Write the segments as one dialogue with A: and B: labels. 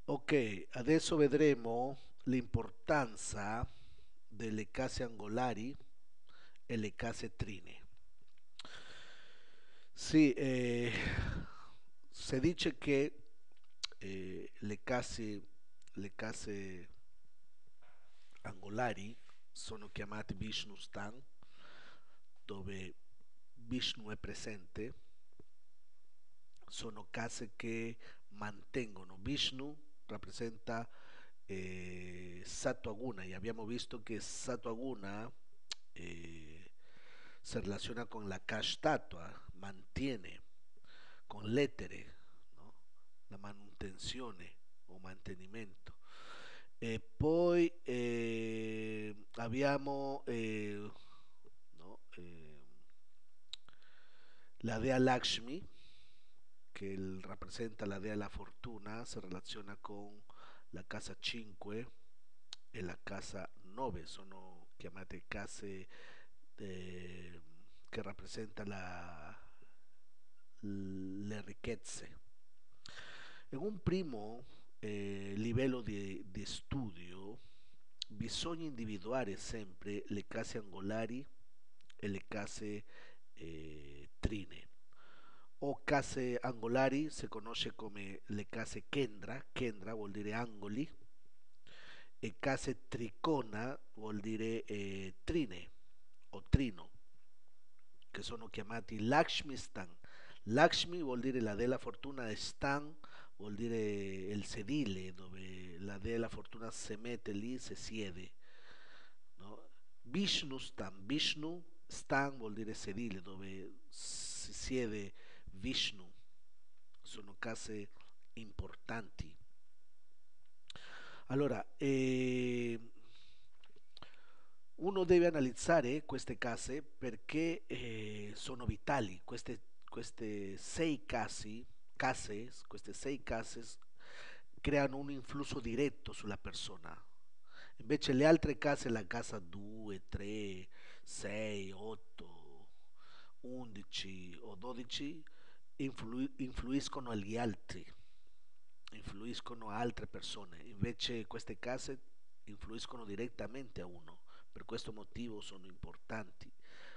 A: Ok, adesso vedremo l'importanza delle case angolari e le case trine. Sì, si dice che le case angolari sono chiamate Vishnu Stan, dove Vishnu è presente, sono case che mantengono. Vishnu rappresenta Sattva-guna e abbiamo visto che Sattva-guna eh, si relaciona con la Kashtattva, mantiene, con l'etere, no? La manutenzione o mantenimento. E poi abbiamo no, la dea Lakshmi, che rappresenta la dea della fortuna, si relaziona con la casa 5 e la casa 9, sono chiamate case che rappresentano le ricchezze. In un primo livello di studio bisogna individuare sempre le case angolari e le case trine. O case angolari si conosce come le case Kendra, Kendra vuol dire angoli, e case tricona vuol dire trine o trino, che sono chiamati Lakshmi Stan. Lakshmi vuol dire la della fortuna e Stan vuol dire il sedile dove la della fortuna si mette lì, si siede, no? Vishnu Stan, Vishnu Stan vuol dire sedile dove si siede Vishnu, sono case importanti. Allora, uno deve analizzare queste case perché sono vitali. Queste queste sei case creano un influsso diretto sulla persona. Invece le altre case, la casa 2, 3, 6, 8, 11 o 12, influiscono agli altri, influiscono a altre persone. Invece queste case influiscono direttamente a uno. Per questo motivo sono importanti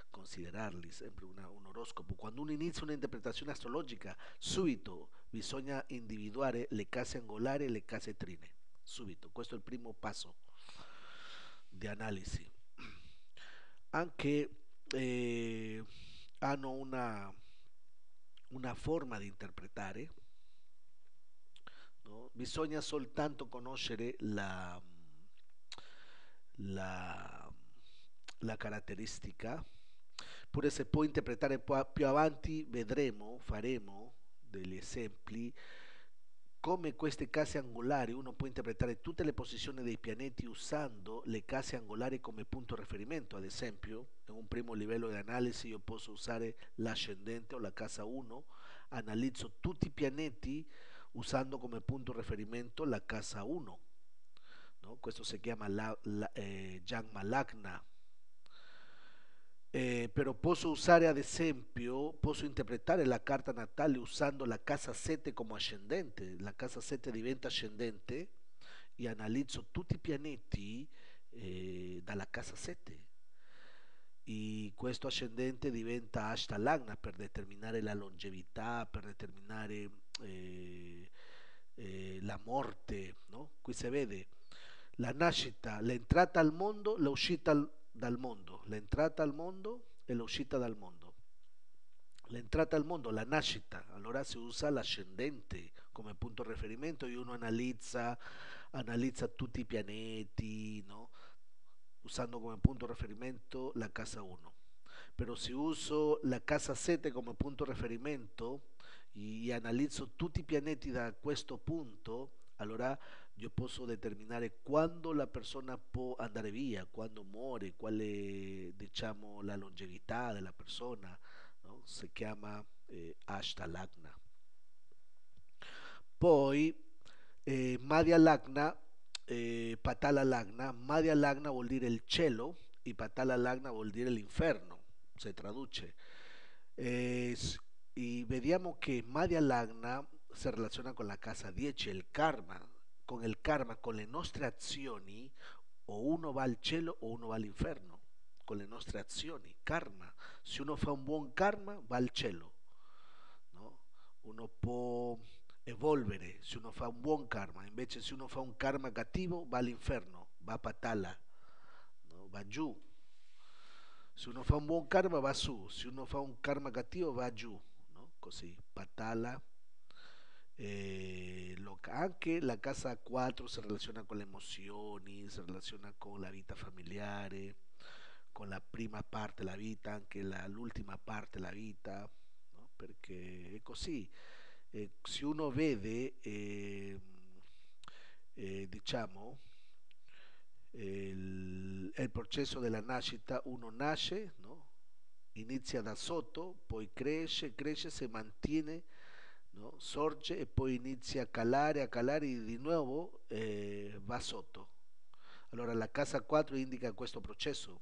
A: considerarli sempre un oroscopo. Quando uno inizia un'interpretazione astrologica, subito bisogna individuare le case angolari e le case trine. Subito, questo è il primo passo di analisi. Anche eh, hanno una forma di interpretare, no? Bisogna soltanto conoscere la, la caratteristica, pure se può interpretare più avanti, vedremo, faremo degli esempi come queste case angolari uno può interpretare tutte le posizioni dei pianeti usando le case angolari come punto di riferimento. Ad esempio, in un primo livello di analisi io posso usare l'ascendente o la casa 1, analizzo tutti i pianeti usando come punto di riferimento la casa 1, no? Questo si chiama Jagma Lagna. Però posso usare ad esempio, posso interpretare la carta natale usando la casa 7 come ascendente. La casa 7 diventa ascendente e analizzo tutti i pianeti dalla casa 7. E questo ascendente diventa Ashtalagna per determinare la longevità, per determinare la morte, no? Qui si vede la nascita, l'entrata al mondo, l'uscita dal mondo, l'entrata al mondo e l'uscita dal mondo. L'entrata al mondo, la nascita, allora si usa l'ascendente come punto di riferimento e uno analizza tutti i pianeti, no? Usando come punto di riferimento la casa 1. Però se uso la casa 7 come punto di riferimento e analizzo tutti i pianeti da questo punto, allora io posso determinare quando la persona può andare via, quando muore, qual è diciamo, la longevità della persona, no? Si chiama Ashtalagna. Poi Madhya Lagna, Patala Lagna, Madhya Lagna vuol dire il cielo e Patala Lagna vuol dire l'inferno, si traduce. Y vediamo che Madhya Lagna si relaciona con la casa 10, il karma. con il karma, con le nostre azioni, o uno va al cielo o uno va all'inferno, con le nostre azioni, karma. Se uno fa un buon karma, va al cielo, no? Uno può evolvere se uno fa un buon karma, invece se uno fa un karma cattivo, va all'inferno, va a patala, no? Va giù. Se uno fa un buon karma va su, se uno fa un karma cattivo va giù, no? Così, patala. Anche la casa 4 si relaziona con le emozioni, si relaziona con la vita familiare, con la prima parte della vita, anche l'ultima parte della vita, no? Perché è così. Se uno vede, diciamo, il processo della nascita, uno nasce, no? Inizia da sotto, poi cresce, cresce, si mantiene, no? Sorge e poi inizia a calare e di nuovo va sotto. Allora la casa 4 indica questo processo.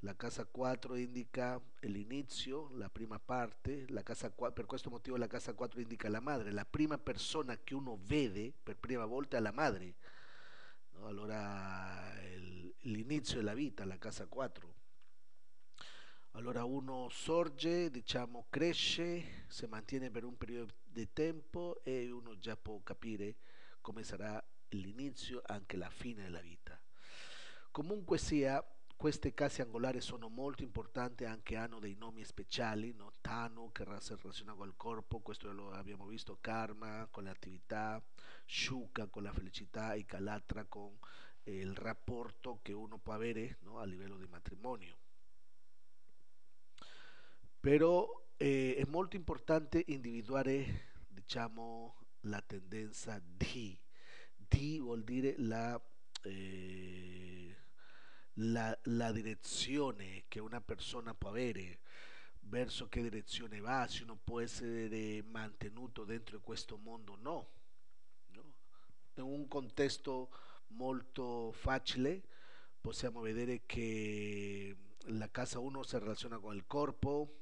A: La casa 4 indica l'inizio, la prima parte, la casa 4, per questo motivo la casa 4 indica la madre, la prima persona che uno vede per prima volta è la madre, no? Allora l'inizio della vita, la casa 4. Allora uno sorge, diciamo, cresce, si mantiene per un periodo di tempo e uno già può capire come sarà l'inizio, anche la fine della vita. Comunque sia, queste case angolari sono molto importanti, anche hanno dei nomi speciali, no? Tanu che si relaciona col corpo, questo lo abbiamo visto, Karma con le attività, Shuka con la felicità e Kalatra con il rapporto che uno può avere, no? A livello di matrimonio. Però è molto importante individuare, diciamo, la tendenza D. D vuol dire la direzione che una persona può avere, verso che direzione va, se uno può essere mantenuto dentro di questo mondo o no, no? In un contesto molto facile possiamo vedere che la casa 1 si relaciona con il corpo,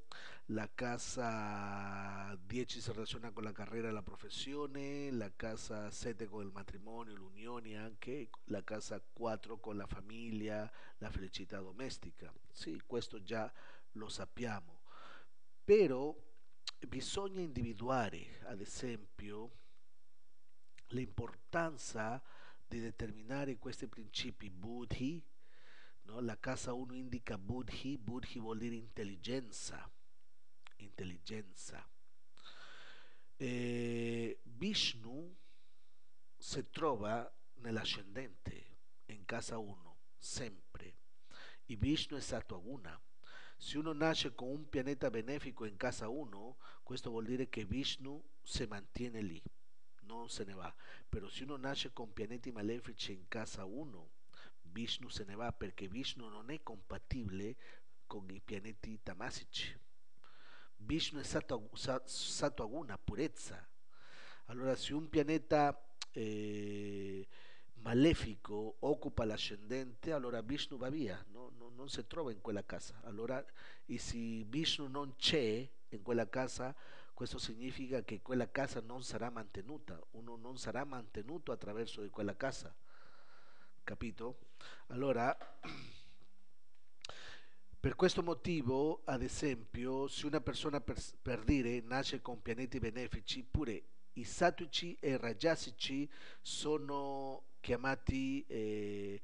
A: la casa 10 si relaciona con la carriera e la professione, la casa 7 con il matrimonio, l'unione anche, la casa 4 con la famiglia, la felicità domestica. Sì, questo già lo sappiamo, però bisogna individuare, ad esempio, l'importanza di determinare questi principi Buddhi, no? La casa 1 indica Buddhi, Buddhi vuol dire intelligenza, intelligenza. Vishnu si trova nell'ascendente, in casa 1, sempre. E Vishnu è Sattva-guna. Se uno nasce con un pianeta benefico in casa 1, questo vuol dire che Vishnu si mantiene lì, non se ne va. Però se uno nasce con pianeti malefici in casa 1, Vishnu se ne va perché Vishnu non è compatibile con i pianeti tamasici. Vishnu è Sattva-guna, purezza. Allora se un pianeta malefico occupa l'ascendente, allora Vishnu va via, non si trova in quella casa. Allora, e se Vishnu non c'è in quella casa, questo significa che quella casa non sarà mantenuta, uno non sarà mantenuto attraverso di quella casa, capito? Allora, per questo motivo, ad esempio, se una persona per dire nasce con pianeti benefici, pure i satwici e i rajasici sono chiamati,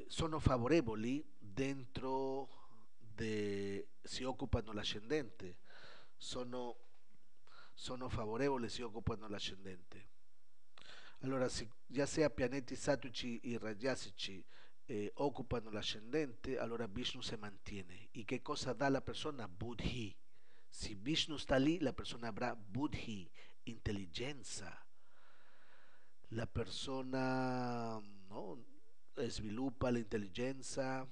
A: sono favorevoli dentro si occupano l'ascendente, sono, sono favorevoli si occupano l'ascendente. Allora, già sia pianeti satwici e rajasici occupano l'ascendente, allora Vishnu si mantiene. ¿Y qué cosa da la persona? Buddhi. Se Vishnu sta lì, la persona avrà Buddhi, intelligenza. La persona, no, sviluppa l'intelligenza,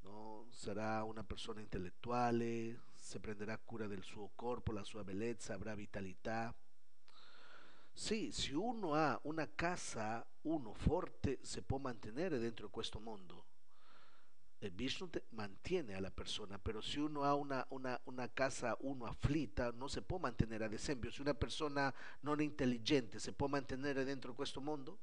A: no? Sarà una persona intellettuale, si prenderà cura del suo corpo, la sua bellezza, avrà vitalità. Sì, se uno ha una casa, uno forte si può mantenere dentro questo mondo. Vishnu mantiene a la persona, pero si uno ha una casa, uno afflitta, non si può mantenere. Ad esempio, se una persona non è intelligente, si può mantenere dentro questo mondo?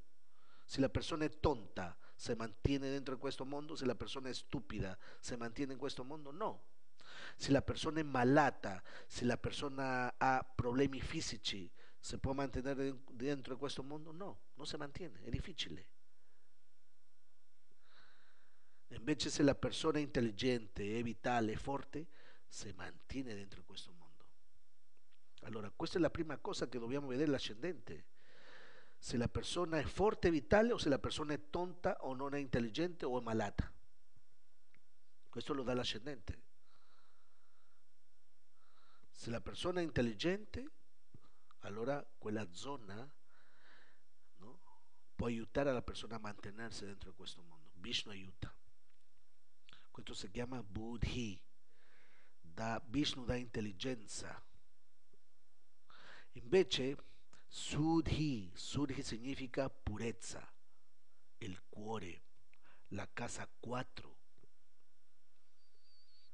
A: Se la persona è tonta, se mantiene dentro questo mondo? Se la persona è stupida, se mantiene in questo mondo? No. Se la persona è malata, se la persona ha problemi fisici, ¿se può mantenere dentro questo mondo? No, non si mantiene, è difficile. Invece se la persona è intelligente, è vitale, è forte, si mantiene dentro questo mondo. Allora, questa è la prima cosa che dobbiamo vedere l'ascendente. Se la persona è forte e vitale o se la persona è tonta o non è intelligente o è malata. Questo lo dà l'ascendente. Se la persona è intelligente, allora quella zona, no, può aiutare la persona a mantenersi dentro questo mondo. Vishnu aiuta. Questo si chiama Buddhi. Vishnu dà intelligenza. Invece Sudhi significa purezza, il cuore, la casa 4.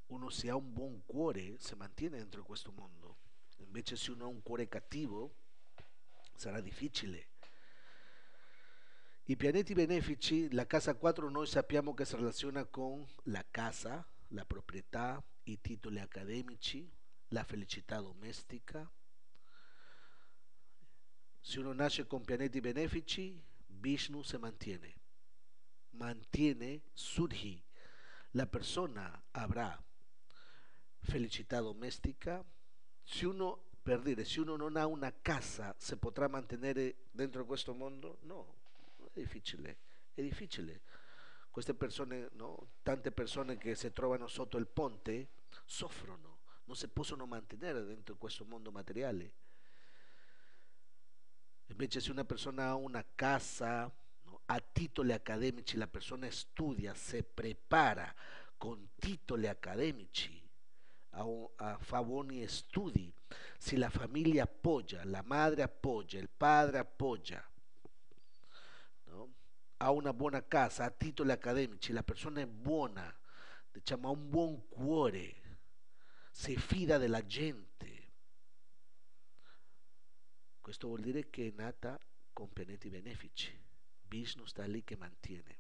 A: Uno se ha un buon cuore si mantiene dentro questo mondo. Invece se uno ha un cuore cattivo sarà difficile. I pianeti benefici, la casa 4 noi sappiamo che si relaziona con la casa, la proprietà, i titoli accademici, la felicità domestica. Se uno nasce con pianeti benefici, Vishnu se mantiene Sudhi. La persona avrà felicità domestica. Se uno, per dire, se uno non ha una casa, se potrà mantenere dentro questo mondo? No, è difficile, è difficile. Queste persone, no? Tante persone che si trovano sotto il ponte soffrono, non si possono mantenere dentro questo mondo materiale. Invece se una persona ha una casa, no, ha titoli accademici, la persona studia, si prepara con titoli accademici, fa buoni studi, se la famiglia appoggia, la madre appoggia, il padre appoggia, no? Ha una buona casa, ha titoli accademici, la persona è buona, diciamo, ha un buon cuore, si fida della gente. Questo vuol dire che è nata con pianeti benefici. Vishnu sta lì che mantiene.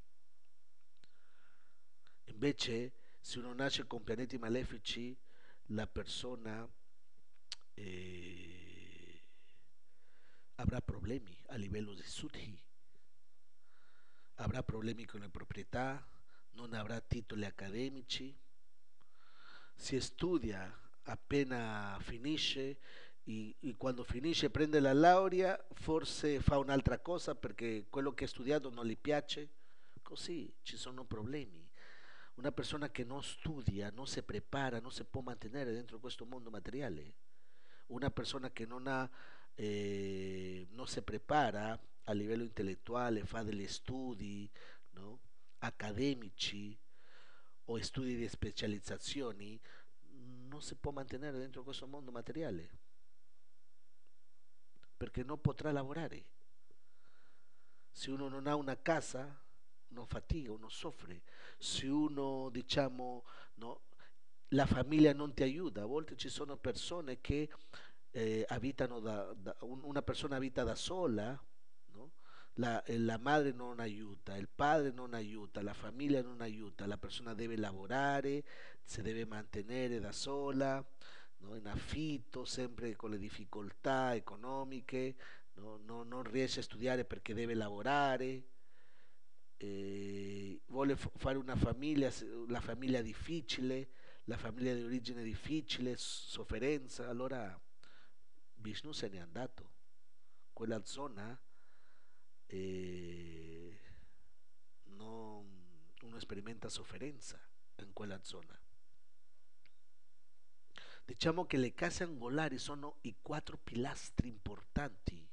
A: Invece, se uno nasce con pianeti malefici, la persona eh, avrà problemi a livello di Sudhi, avrà problemi con le proprietà, non avrà titoli accademici, si studia appena finisce e quando finisce prende la laurea forse fa un'altra cosa perché quello che ha studiato non gli piace, così ci sono problemi. Una persona che non studia, non si prepara, non si può mantenere dentro questo mondo materiale. Una persona che non si prepara a livello intellettuale, fa degli studi, no, accademici o studi di specializzazioni, non si può mantenere dentro questo mondo materiale perché non potrà lavorare. Se uno non ha una casa, uno fatica, uno soffre. Se uno, diciamo, no, la famiglia non ti aiuta, a volte ci sono persone che abitano una persona abita da sola, no? La madre non aiuta, il padre non aiuta, la famiglia non aiuta, la persona deve lavorare, si deve mantenere da sola, no? In affitto, sempre con le difficoltà economiche, no? Non riesce a studiare perché deve lavorare, vuole fare una famiglia, la famiglia difficile, la famiglia di origine difficile, sofferenza, allora Vishnu se n'è andato. Quella zona eh, uno sperimenta sofferenza in quella zona. Diciamo che le case angolari sono i 4 pilastri importanti.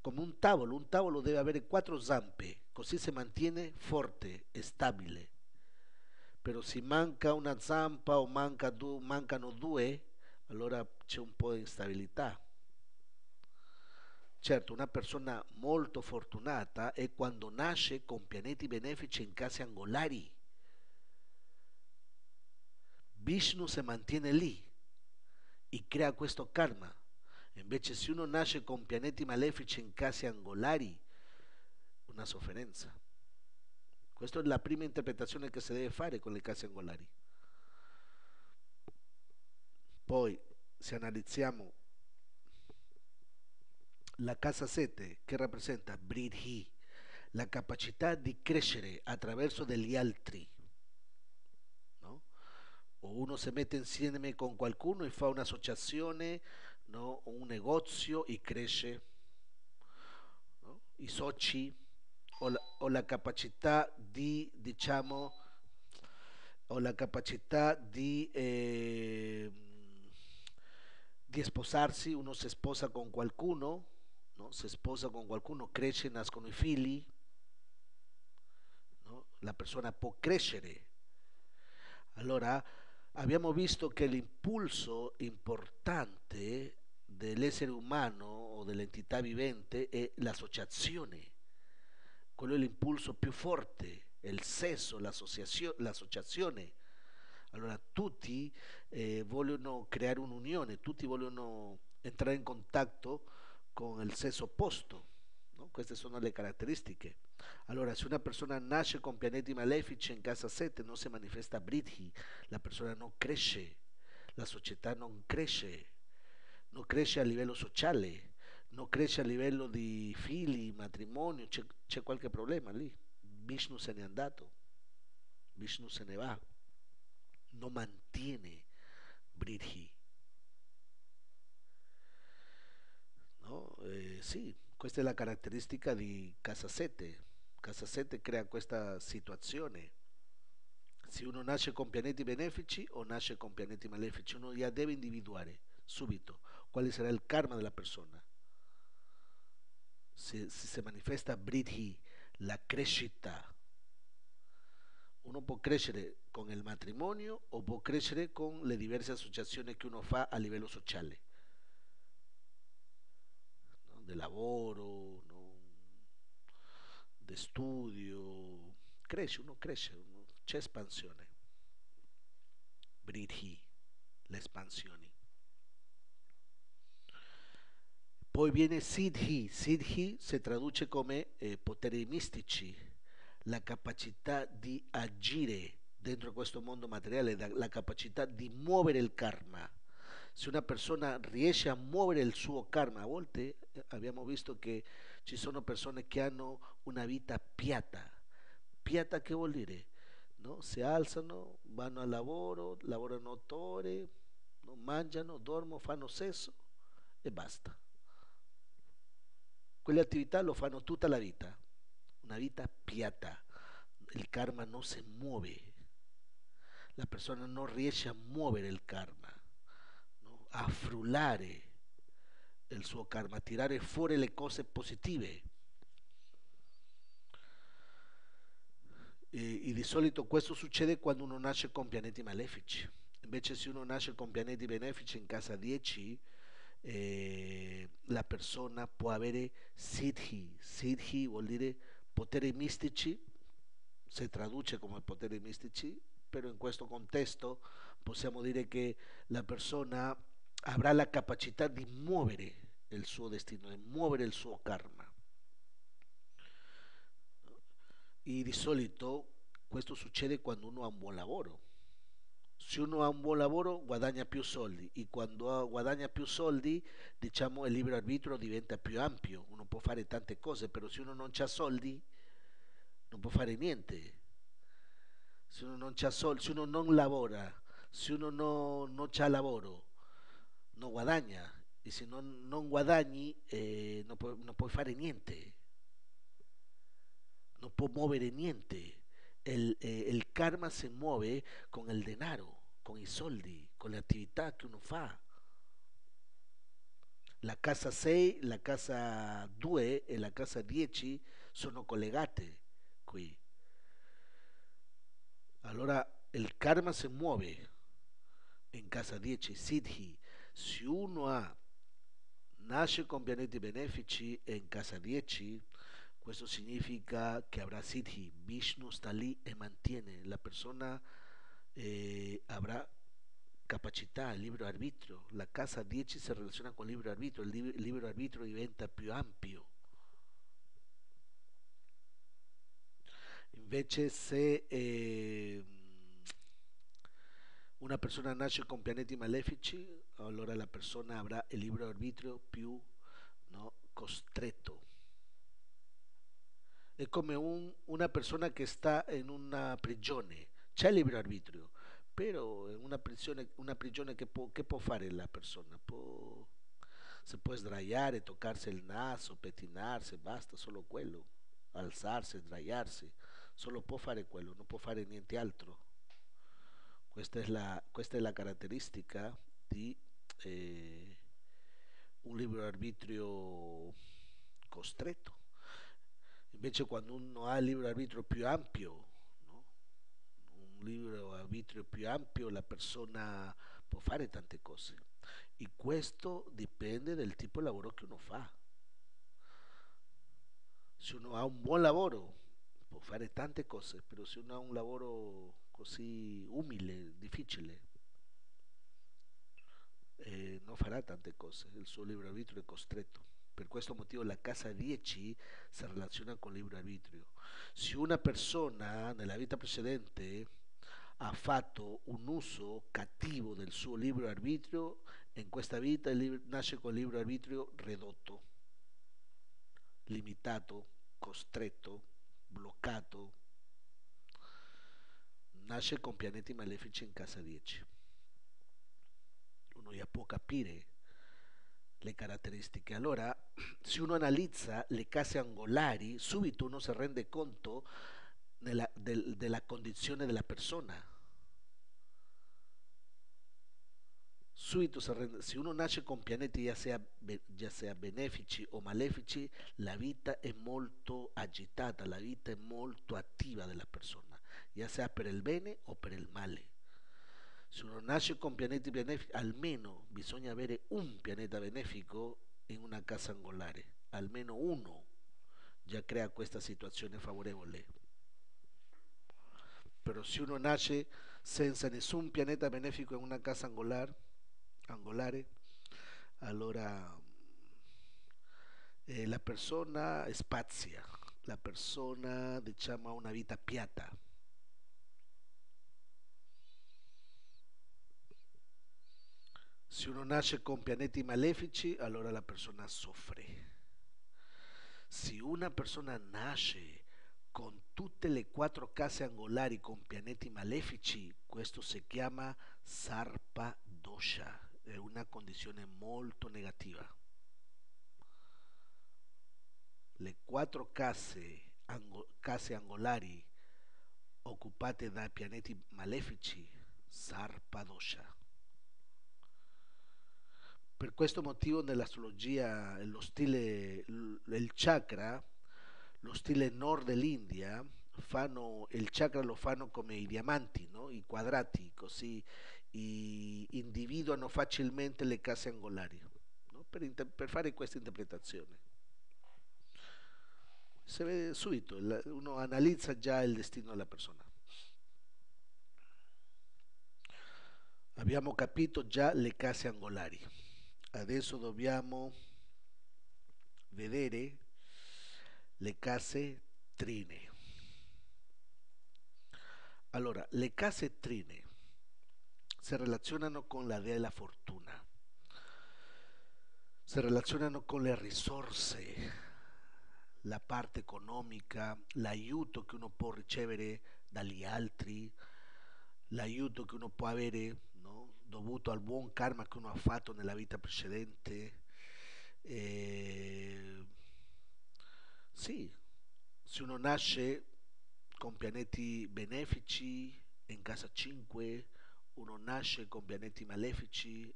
A: Come un tavolo deve avere 4 zampe, così si mantiene forte e stabile. Però se manca una zampa o mancano due, allora c'è un po' di instabilità. Certo, una persona molto fortunata è quando nasce con pianeti benefici in case angolari. Vishnu se mantiene lì e crea questo karma. Invece se uno nasce con pianeti malefici in case angolari, una sofferenza. Questa è la prima interpretazione che si deve fare con le case angolari. Poi, se analizziamo la casa 7, che rappresenta Bridhi, la capacità di crescere attraverso degli altri, no? O uno si mette insieme con qualcuno e fa un'associazione, no? O un negozio e cresce, no? I soci o la capacità di, diciamo, o la capacità di sposarsi, uno si sposa con qualcuno, no? Si sposa con qualcuno, cresce, nascono i figli, no? La persona può crescere. Allora, abbiamo visto che l'impulso importante dell'essere umano o dell'entità vivente è l'associazione. Quello è l'impulso più forte, il sesso, l'associazione. Allora, tutti vogliono creare un'unione, tutti vogliono entrare in contatto con il sesso opposto, no? Queste sono le caratteristiche. Allora, se una persona nasce con pianeti malefici in casa 7, non si manifesta Bridhi, la persona non cresce, la società non cresce, non cresce a livello sociale, non cresce a livello di figli, matrimonio, c'è qualche problema lì. Vishnu se n'è andato, Vishnu se ne va, non mantiene Bridhi, no? Sì, questa è la caratteristica di casa 7. Casa 7 crea questa situazione. Se uno nasce con pianeti benefici o nasce con pianeti malefici, uno ya deve individuare subito quale sarà il karma della persona. Se si manifesta Bridhi, la crescita, uno può crescere con il matrimonio o può crescere con le diverse associazioni che uno fa a livello sociale, no? De lavoro, no? De studio, cresce, c'è espansione. Bridhi, le espansioni. Poi viene Siddhi, Siddhi si traduce come poteri mistici, la capacità di agire dentro questo mondo materiale, la capacità di muovere il karma. Se una persona riesce a muovere il suo karma, a volte abbiamo visto che ci sono persone che hanno una vita piatta. Piatta che vuol dire? No? Si alzano, vanno al lavoro, lavorano 8 ore, no? Mangiano, dormono, fanno sesso e basta. Quelle attività lo fanno tutta la vita, una vita piatta. Il karma non si muove, la persona non riesce a muovere il karma, no? A frullare il suo karma, a tirare fuori le cose positive. E di solito questo succede quando uno nasce con pianeti malefici. Invece se uno nasce con pianeti benefici in casa 10, la persona può avere siddhi. Siddhi vuol dire poteri mistici, si traduce come poteri mistici, però in questo contesto possiamo dire che la persona avrà la capacità di muovere il suo destino, di muovere il suo karma. E di solito questo succede quando uno ha un buon lavoro. Se uno ha un buon lavoro guadagna più soldi e quando guadagna più soldi, diciamo, il libero arbitrio diventa più ampio, uno può fare tante cose, però se uno non ha soldi non può fare niente. Se uno non ha soldi, se uno non lavora, se uno non ha lavoro, non guadagna e se non guadagni non puoi fare niente, non può muovere niente. Il karma si muove con il denaro, con i soldi, con le attività che uno fa. La casa 6, la casa 2 e la casa 10 sono collegate qui. Allora il karma si muove in casa 10, Siddhi. Se uno nasce con pianeti benefici in casa 10, questo significa che avrà Siddhi. Vishnu sta lì e mantiene. La persona avrà capacità, il libero arbitrio. La casa 10 si relaziona con il libero arbitrio, il libero arbitrio diventa più ampio. Invece se una persona nasce con pianeti malefici, allora la persona avrà il libero arbitrio più, no, costretto. È come una persona che sta in una prigione, c'è il libero arbitrio, però è una prigione che può fare la persona? Si può sdraiare, toccarsi il naso, pettinarsi, basta, solo quello, alzarsi, sdraiarsi, solo può fare quello, non può fare niente altro. Questa è la caratteristica di eh, un libero arbitrio costretto. Invece quando uno ha il libero arbitrio più ampio, no? Un libero arbitrio più ampio, la persona può fare tante cose. E questo dipende del tipo di lavoro che uno fa. Se uno ha un buon lavoro, può fare tante cose, però se uno ha un lavoro così umile, difficile, non farà tante cose, il suo libero arbitrio è costretto. Per questo motivo la casa 10 si relaziona con il libero arbitrio. Se una persona nella vita precedente ha fatto un uso cattivo del suo libero arbitrio, in questa vita nasce con il libero arbitrio ridotto, limitato, costretto, bloccato, nasce con pianeti malefici in casa 10. Uno ya può capire le caratteristiche. Allora, se uno analizza le case angolari, subito uno si rende conto della condizione della persona. Subito se uno nasce con pianeti ya sea benefici o malefici, la vita è molto agitata, la vita è molto attiva della persona, ya sea per il bene o per il male. Se uno nasce con pianeti benefici, almeno bisogna avere un pianeta benefico in una casa angolare, almeno uno già crea questa situazione favorevole. Però se uno nasce senza nessun pianeta benefico in una casa angolare, allora la persona spazia, la persona diciamo ha una vita piatta. Se uno nasce con pianeti malefici, allora la persona soffre. Se una persona nasce con tutte le quattro case angolari con pianeti malefici, questo si chiama Sarpa Dosha, è una condizione molto negativa. Le quattro case angolari occupate da pianeti malefici, Sarpa Dosha. Per questo motivo nell'astrologia il chakra, lo stile nord dell'India, il chakra lo fanno come i diamanti, no? I quadrati, così individuano facilmente le case angolari, no? Per fare questa interpretazione. Si vede subito, uno analizza già il destino della persona. Abbiamo capito già le case angolari. Adesso dobbiamo vedere le case trine. Allora, le case trine si relazionano con la dea della fortuna, si relazionano con le risorse, la parte economica, l'aiuto che uno può ricevere dagli altri, l'aiuto che uno può avere, no? Dovuto al buon karma che uno ha fatto nella vita precedente. Eh, sì, se uno nasce con pianeti benefici in casa 5, uno nasce con pianeti malefici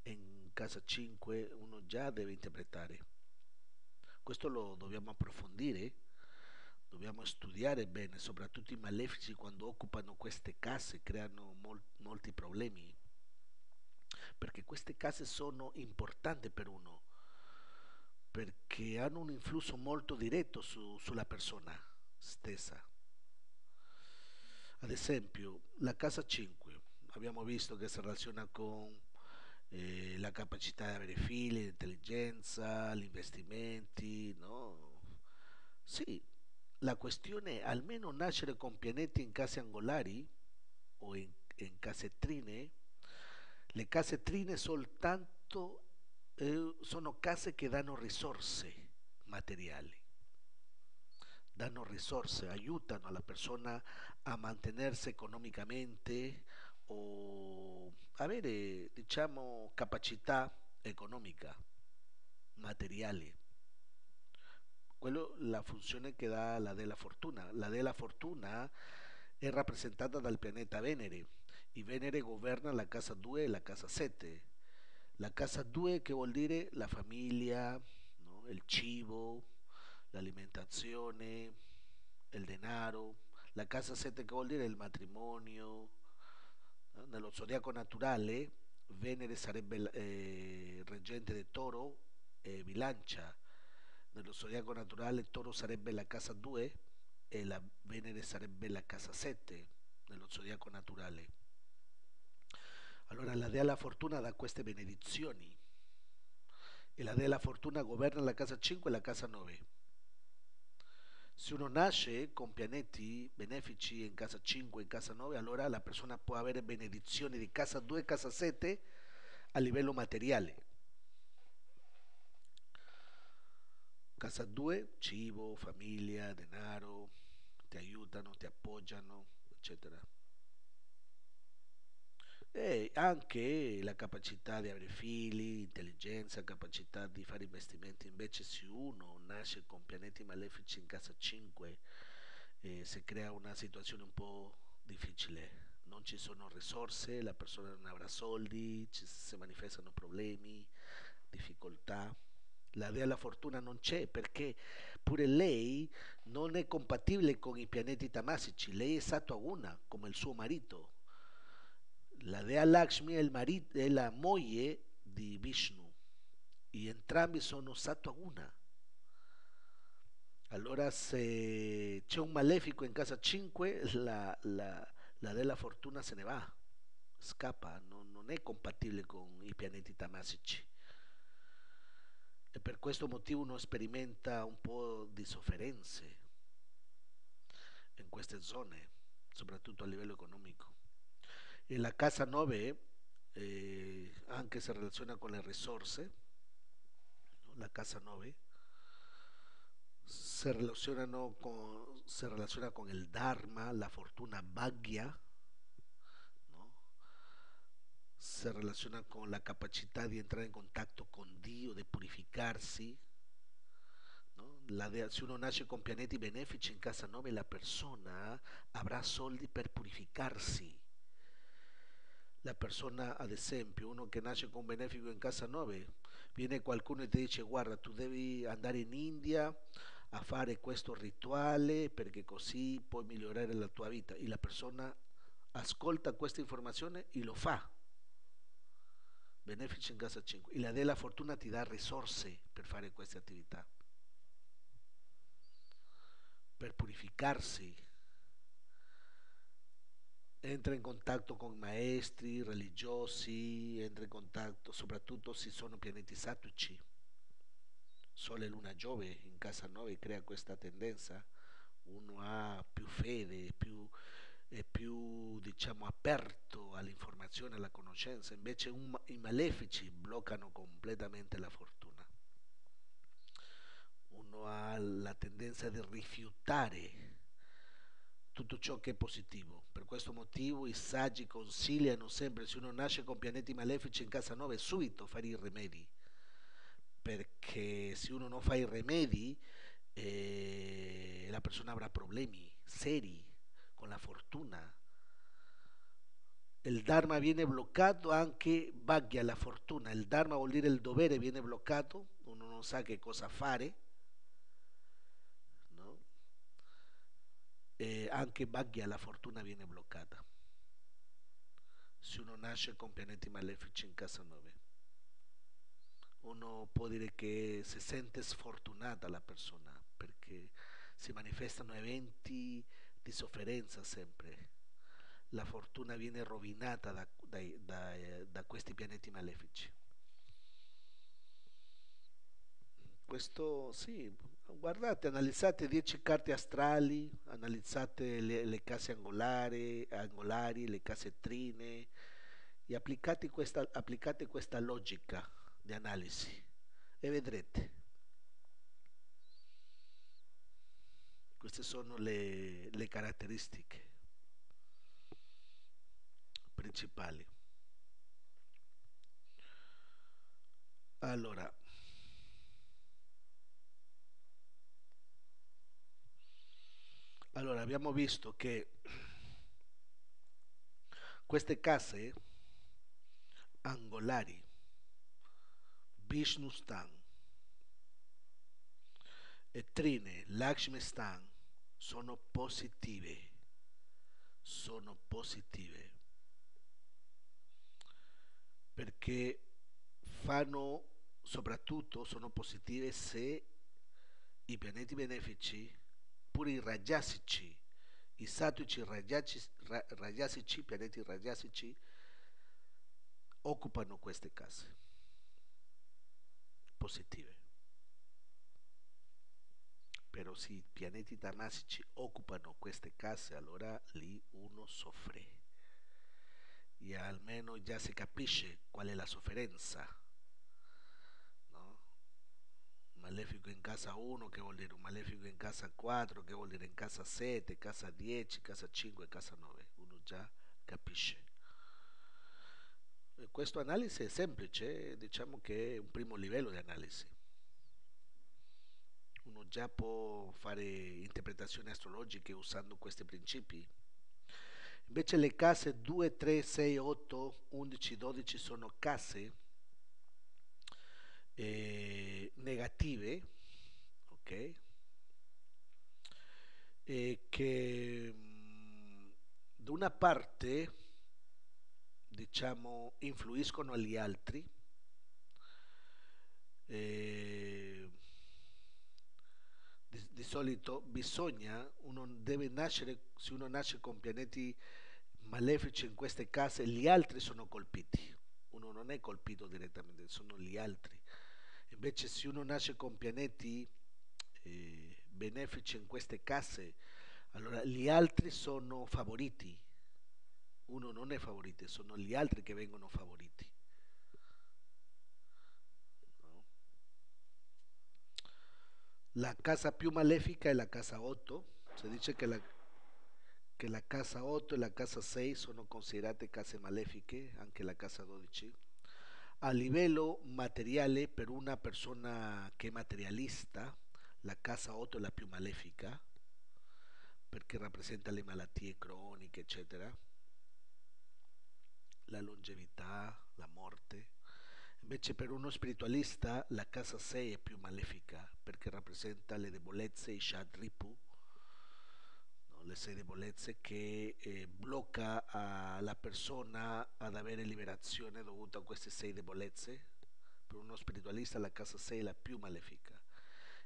A: in casa 5, uno già deve interpretare. Questo lo dobbiamo approfondire, dobbiamo studiare bene, soprattutto i malefici quando occupano queste case creano molti problemi, perché queste case sono importanti per uno, perché hanno un influsso molto diretto sulla persona stessa. Ad esempio, la casa 5. abbiamo visto che si relaziona con la capacità di avere figli, l'intelligenza, gli investimenti, no? Sì, la questione è almeno nascere con pianeti in case angolari o in casetrine. Le casetrine soltanto sono case che danno risorse materiali, danno risorse, aiutano alla persona a mantenersi economicamente o avere, diciamo, capacità economica, materiali. Quello la funzione che dà la della fortuna. La della fortuna è rappresentata dal pianeta Venere. E Venere governa la casa 2 e la casa 7. La casa 2 che vuol dire la famiglia, no? Il cibo, l'alimentazione, il denaro. La casa 7 che vuol dire il matrimonio. No? Nello zodiaco naturale Venere sarebbe reggente di Toro e Bilancia. Nello zodiaco naturale Toro sarebbe la casa 2 e la Venere sarebbe la casa 7 nello zodiaco naturale. Allora la dea della fortuna dà queste benedizioni e la dea della fortuna governa la casa 5 e la casa 9. Se uno nasce con pianeti benefici in casa 5 e in casa 9, allora la persona può avere benedizioni di casa 2 e casa 7 a livello materiale. Casa 2, cibo, famiglia, denaro, ti aiutano, ti appoggiano, eccetera. E anche la capacità di avere figli, intelligenza, capacità di fare investimenti. Invece se uno nasce con pianeti malefici in casa 5, si crea una situazione un po' difficile. Non ci sono risorse, la persona non avrà soldi, si manifestano problemi, difficoltà. La dea della fortuna non c'è perché pure lei non è compatibile con i pianeti tamasici. Lei è Sattva-guna come il suo marito. La dea Lakshmi è la moglie di Vishnu e entrambi sono Sattva-guna. Allora se c'è un malefico in casa 5, la della fortuna se ne va, scappa, non è compatibile con i pianeti tamasici. E per questo motivo uno sperimenta un po' di sofferenze in queste zone, soprattutto a livello economico. E la casa 9 anche si relaziona con le risorse, no? La casa 9 si relaciona con el Dharma, la fortuna Bhagya, ¿no? Se relaciona con la capacità di entrare in contatto con Dio, di purificarsi, ¿no? Se uno nasce con pianeti benefici in casa 9, la persona avrà soldi per purificarsi. La persona, ad esempio, uno che nasce con benefico in casa 9, viene qualcuno e ti dice guarda, tu devi andare in India a fare questo rituale perché così puoi migliorare la tua vita. E la persona ascolta questa informazione e lo fa. Benefici in casa 5. E la della fortuna ti dà risorse per fare queste attività, per purificarsi. Entra in contatto con maestri religiosi, entra in contatto, soprattutto se sono pianeti sattuci. Sole, Luna, Giove in casa 9 crea questa tendenza. Uno ha più fede, è più diciamo aperto all'informazione, alla conoscenza. Invece i malefici bloccano completamente la fortuna. Uno ha la tendenza di rifiutare tutto ciò che è positivo. Per questo motivo i saggi consigliano sempre, se uno nasce con pianeti malefici in casa 9, subito fare i rimedi, perché se uno non fa i rimedi la persona avrà problemi seri con la fortuna. Il Dharma viene bloccato, anche Bhagya, la fortuna. Il Dharma vuol dire il dovere, viene bloccato, uno non sa che cosa fare, no? E anche Bhagya, la fortuna, viene bloccata se uno nasce con pianeti malefici in casa 9. Uno può dire che si sente sfortunata la persona perché si manifestano eventi di sofferenza sempre. la fortuna viene rovinata da questi pianeti malefici. Questo sì, guardate, analizzate 10 carte astrali, analizzate le case angolari, le case trine e applicate questa logica di analisi e vedrete. Queste sono le caratteristiche principali. Allora, abbiamo visto che queste case angolari, Vishnu Stan e Trine, Lakshmi Stan sono positive perché fanno, soprattutto sono positive se i pianeti benefici, pure i rajasici, i satwici rajasici, pianeti rajasici, occupano queste case positive. Però se i pianeti tamasici occupano queste case, allora lì uno soffre. E almeno già si capisce qual è la sofferenza, no? Malefico in casa 1 che vuol dire un malefico in casa 4 che vuol dire in casa 7, casa 10, casa 5, casa 9. Uno già capisce. E questo analisi è semplice, diciamo che è un primo livello di analisi. Uno già può fare interpretazioni astrologiche usando questi principi. Invece le case 2, 3, 6, 8, 11, 12 sono case negative, ok? Che da una parte, diciamo, influiscono agli altri. eh, di solito bisogna, uno deve nascere, se uno nasce con pianeti malefici in queste case, gli altri sono colpiti. Uno non è colpito direttamente, sono gli altri. Invece se uno nasce con pianeti benefici in queste case, allora gli altri sono favoriti. Uno non è favorito, sono gli altri che vengono favoriti. No? La casa più malefica è la casa 8. Si dice che la casa 8 e la casa 6 sono considerate case malefiche, anche la casa 12. A livello materiale, per una persona che è materialista, la casa 8 è la più malefica perché rappresenta le malattie croniche, eccetera, la longevità, la morte. Invece per uno spiritualista la casa 6 è più malefica perché rappresenta le debolezze, i Shadripu, no? Le 6 debolezze che blocca la persona ad avere liberazione dovuta a queste 6 debolezze. Per uno spiritualista la casa 6 è la più malefica.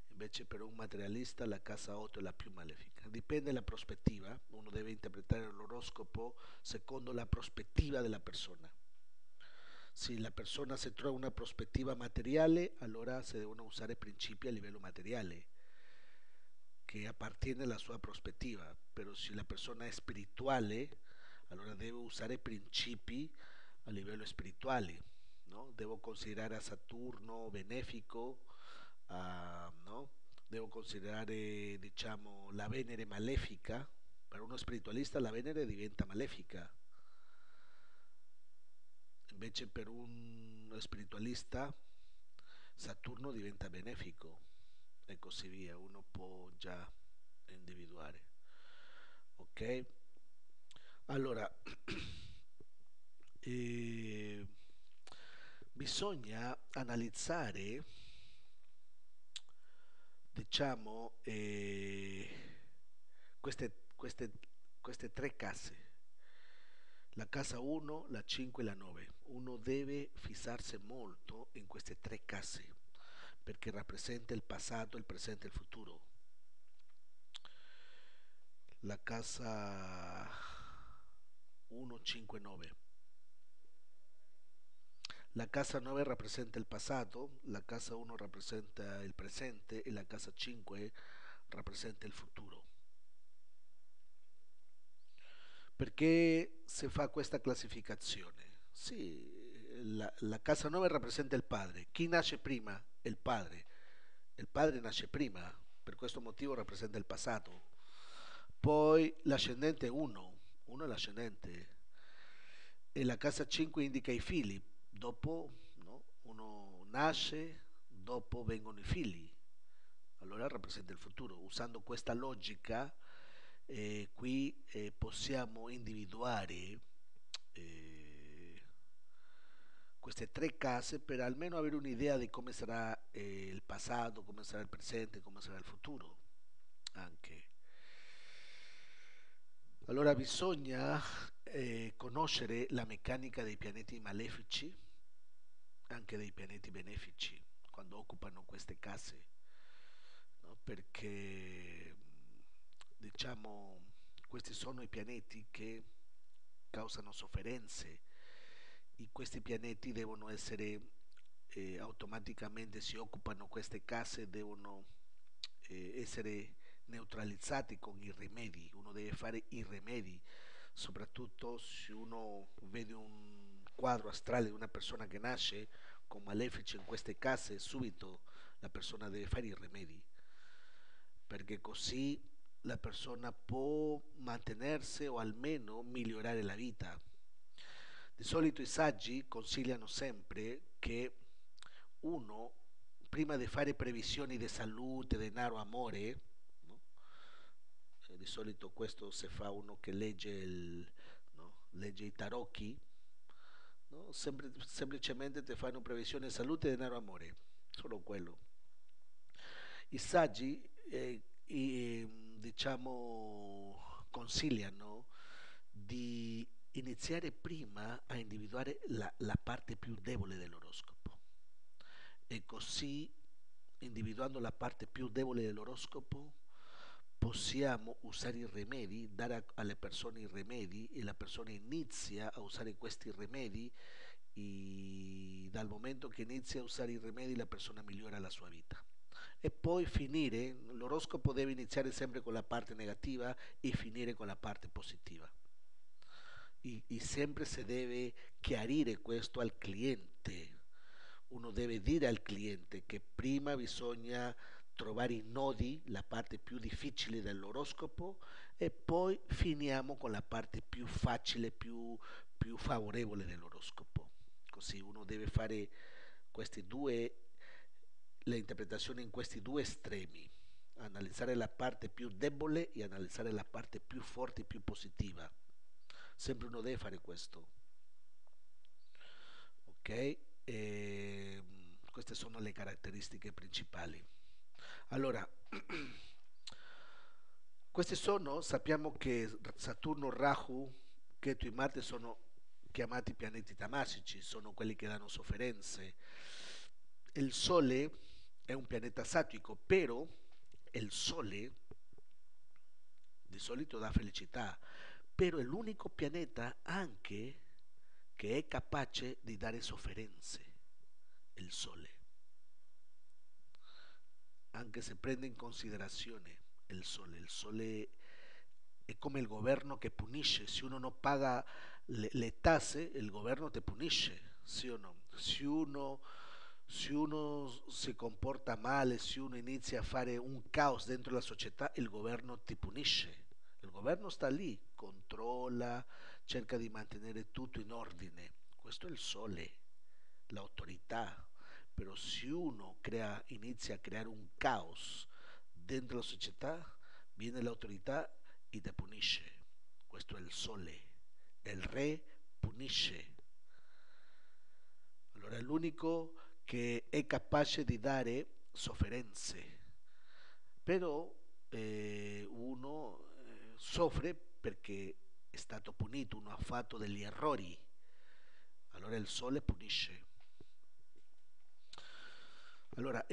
A: Invece per un materialista la casa 8 è la più malefica. Dipende dalla prospettiva, uno deve interpretare l'oroscopo secondo la prospettiva della persona. Se la persona si trova una prospettiva materiale, allora si devono usare principi a livello materiale, che appartiene alla sua prospettiva. Però se la persona è spirituale, allora deve usare principi a livello spirituale. No? Devo considerare a Saturno benefico, no? Devo considerare, diciamo, la Venere malefica. Per uno spiritualista la Venere diventa malefica. Invece per un spiritualista Saturno diventa benefico e così via, uno può già individuare. Ok? Allora, eh, bisogna analizzare, diciamo, queste tre case, la casa 1, la 5 e la 9. Uno deve fissarsi molto in queste tre case perché rappresenta il passato, il presente e il futuro. La casa 1, 5 e 9. La casa 9 rappresenta il passato, la casa 1 rappresenta il presente e la casa 5 rappresenta il futuro. Perché si fa questa classificazione? Sì, la casa 9 rappresenta il padre. Chi nasce prima? Il padre. Il padre nasce prima, per questo motivo rappresenta il passato. Poi l'ascendente 1, 1 è l'ascendente. E la casa 5 indica i figli. Dopo, no? Uno nasce, dopo vengono i figli. Allora rappresenta il futuro. Usando questa logica, qui possiamo individuare eh, queste tre case per almeno avere un'idea di come sarà il passato, come sarà il presente, come sarà il futuro anche. Allora bisogna conoscere la meccanica dei pianeti malefici, anche dei pianeti benefici, quando occupano queste case, no? Perché diciamo questi sono i pianeti che causano sofferenze e questi pianeti devono essere automaticamente si occupano queste case, devono essere neutralizzati con i rimedi, uno deve fare i rimedi, soprattutto se uno vede un quadro astrale di una persona che nasce con malefici in queste case, subito la persona deve fare i rimedi, perché così la persona può mantenersi o almeno migliorare la vita. Di solito i saggi consigliano sempre che uno, prima di fare previsioni di salute, denaro, amore, no? Di solito questo si fa uno che legge, no? Legge i tarocchi, no? Semplicemente ti fanno previsione di salute, denaro, amore, solo quello. I saggi, diciamo, consigliano di iniziare prima a individuare la parte più debole dell'oroscopo e così, individuando la parte più debole dell'oroscopo, possiamo usare i rimedi, dare alle persone i rimedi e la persona inizia a usare questi rimedi e dal momento che inizia a usare i rimedi la persona migliora la sua vita. E poi finire, l'oroscopo deve iniziare sempre con la parte negativa e finire con la parte positiva. E sempre si deve chiarire questo al cliente. Uno deve dire al cliente che prima bisogna trovare i nodi, la parte più difficile dell'oroscopo, e poi finiamo con la parte più facile, più favorevole dell'oroscopo. Così uno deve fare questi due, l'interpretazione in questi due estremi, analizzare la parte più debole e analizzare la parte più forte e più positiva. Sempre uno deve fare questo, ok? Queste sono le caratteristiche principali. Allora, questi sono, sappiamo che Saturno, Rahu, Ketu e Marte sono chiamati pianeti tamasici, sono quelli che danno sofferenze. Il Sole è un pianeta sattico, però il Sole di solito dà felicità, però è l'unico pianeta anche che è capace di dare sofferenze, il Sole, anche se prende in considerazione il Sole. Il Sole è come il governo che punisce, se uno non paga le tasse, il governo ti punisce, sì o no? Se uno si comporta male, se uno inizia a fare un caos dentro la società, il governo ti punisce. Il governo sta lì, controlla, cerca di mantenere tutto in ordine. Questo è il sole, l'autorità. Però se uno inizia a creare un caos dentro la società, viene l'autorità e ti punisce. Questo è il sole. Il re punisce. Allora è l'unico che è capace di dare sofferenze, però uno soffre perché è stato punito, uno ha fatto degli errori, allora il sole punisce. Allora,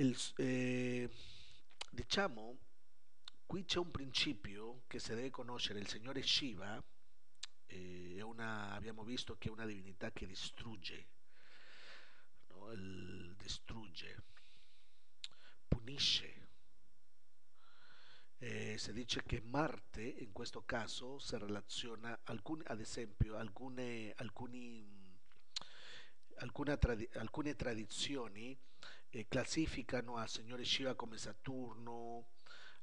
A: diciamo, qui c'è un principio che si deve conoscere, il signore Shiva abbiamo visto che è una divinità che distrugge, no? Distrugge, punisce. Si dice che Marte in questo caso si relaziona, ad esempio, alcune tradizioni classificano a Signore Shiva come Saturno,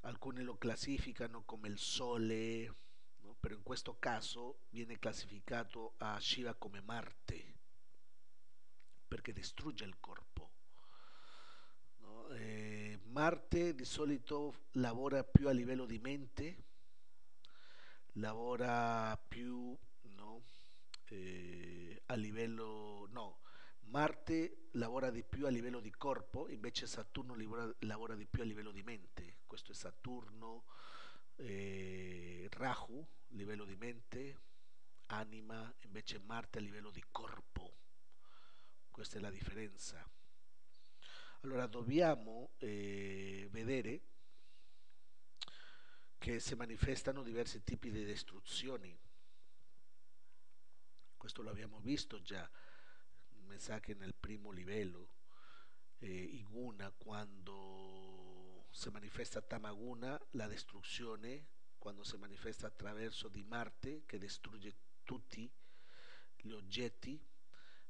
A: alcuni lo classificano come il Sole, no? Però in questo caso viene classificato a Shiva come Marte, perché distrugge il corpo. No? Marte di solito lavora più a livello di mente, lavora più, no? A livello, no, Marte lavora di più a livello di corpo, invece Saturno lavora di più a livello di mente. Questo è Saturno, Rahu, livello di mente, anima, invece Marte a livello di corpo. Questa è la differenza. Allora dobbiamo vedere che si manifestano diversi tipi di distruzioni. Questo l'abbiamo visto già, mi sa che nel primo livello, Iguna, quando si manifesta Tamaguna, la distruzione, quando si manifesta attraverso di Marte, che distrugge tutti gli oggetti,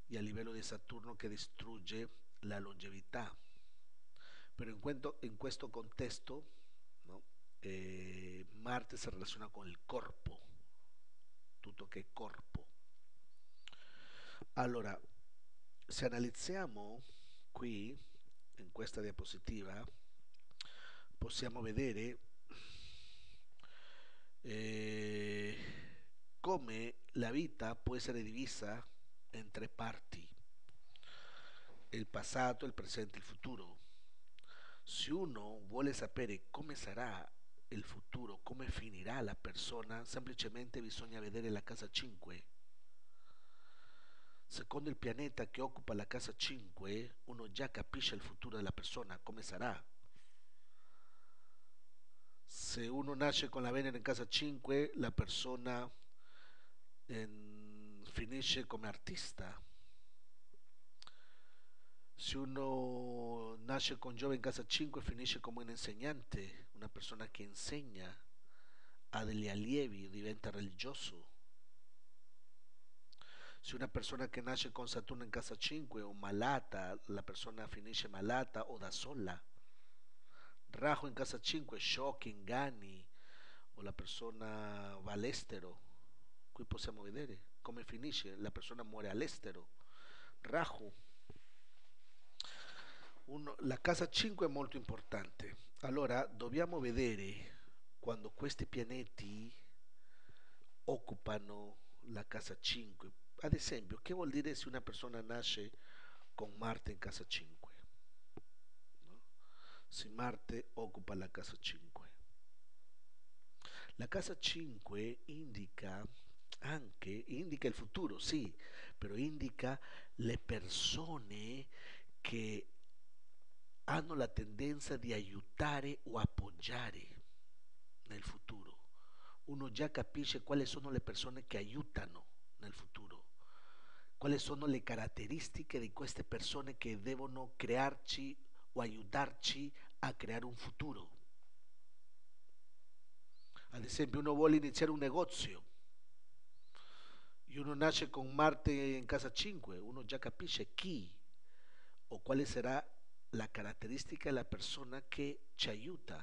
A: e a livello di Saturno che distrugge la longevità. Però in questo contesto, no? Marte si relaciona con il corpo, tutto che è corpo. Allora, se analizziamo qui, in questa diapositiva, possiamo vedere eh, come la vita può essere divisa in tre parti: il passato, il presente e il futuro. Se uno vuole sapere come sarà il futuro, come finirà la persona, semplicemente bisogna vedere la casa 5. Secondo il pianeta che occupa la casa 5, uno già capisce il futuro della persona, come sarà. Se uno nasce con la Venere in casa 5, la persona finisce come artista. Se uno nasce con Giove in casa 5, finisce come un insegnante, una persona che insegna a degli allievi, diventa religioso. Se una persona che nasce con Saturno in casa 5 o malata, la persona finisce malata o da sola. Rajo in casa 5, shock, inganni, o la persona va all'estero. Qui possiamo vedere come finisce, la persona muore all'estero. Rajo. La casa 5 è molto importante. Allora dobbiamo vedere quando questi pianeti occupano la casa 5. Ad esempio, che vuol dire se una persona nasce con Marte in casa 5? ¿No? Se Marte occupa la casa 5. La casa 5 indica il futuro, sì, però indica le persone che hanno la tendenza di aiutare o appoggiare nel futuro. Uno già capisce quali sono le persone che aiutano nel futuro, quali sono le caratteristiche di queste persone che devono crearci o aiutarci a creare un futuro. Ad esempio, uno vuole iniziare un negozio e uno nasce con Marte in casa 5, uno già capisce chi o quale sarà la caratteristica della persona che ci aiuta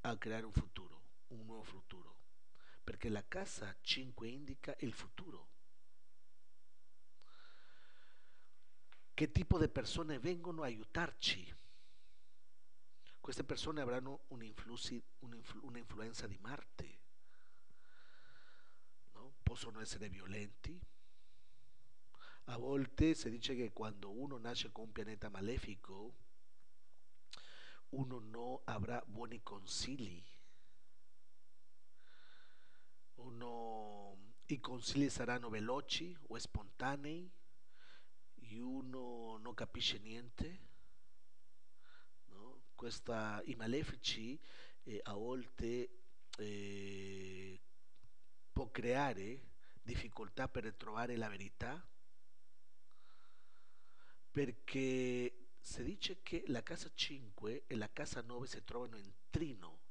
A: a creare un futuro, un nuovo futuro, perché la casa 5 indica il futuro. Che tipo di persone vengono a aiutarci? Queste persone avranno un'influenza di Marte, no? Possono essere violenti. A volte si dice che quando uno nasce con un pianeta malefico, uno non avrà buoni consigli. I consigli saranno veloci o spontanei e uno non capisce niente. No? I malefici a volte può creare difficoltà per trovare la verità, perché si dice che la casa 5 e la casa 9 si trovano in trino.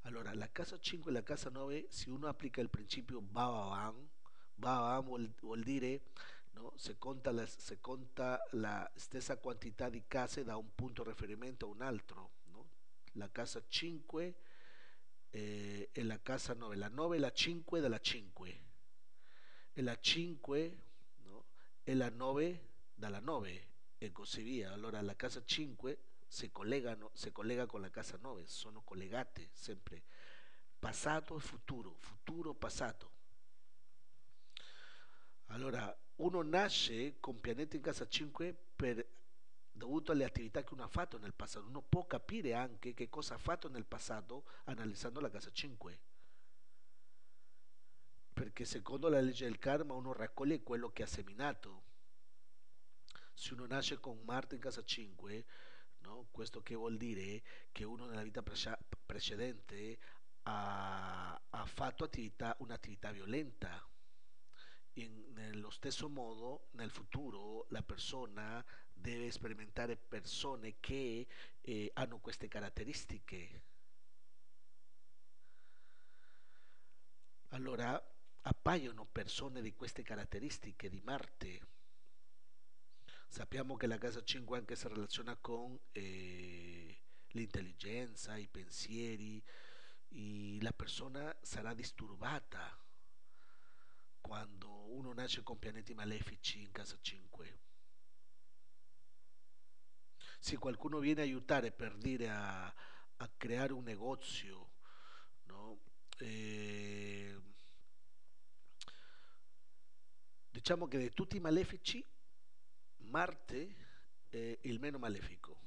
A: Allora, la casa 5 e la casa 9, se uno applica il principio Bhagavan, Bhagavan vuol dire, no? Se conta la stessa quantità di case da un punto di riferimento a un altro, no? La casa 5 e la casa 9, la 9 è la 5 della 5 e la 5, no? È la 9 dalla 9 e così via. Allora la casa 5 si collega con la casa 9, sono collegate sempre, passato e futuro, futuro, passato. Allora, uno nasce con pianeta in casa 5 dovuto alle attività che uno ha fatto nel passato. Uno può capire anche che cosa ha fatto nel passato analizzando la casa 5, perché secondo la legge del karma uno raccoglie quello che ha seminato. Se uno nasce con Marte in casa 5, no? Questo che vuol dire che uno nella vita precedente ha fatto un'attività violenta. Nello stesso modo, nel futuro, la persona deve sperimentare persone che hanno queste caratteristiche. Allora, appaiono persone di queste caratteristiche di Marte. Sappiamo che la casa 5 anche si relaziona con l'intelligenza, i pensieri, e la persona sarà disturbata quando uno nasce con pianeti malefici in casa 5. Se qualcuno viene a aiutare per dire a creare un negozio, no? Eh, diciamo che di tutti i malefici, Marte è il meno malefico,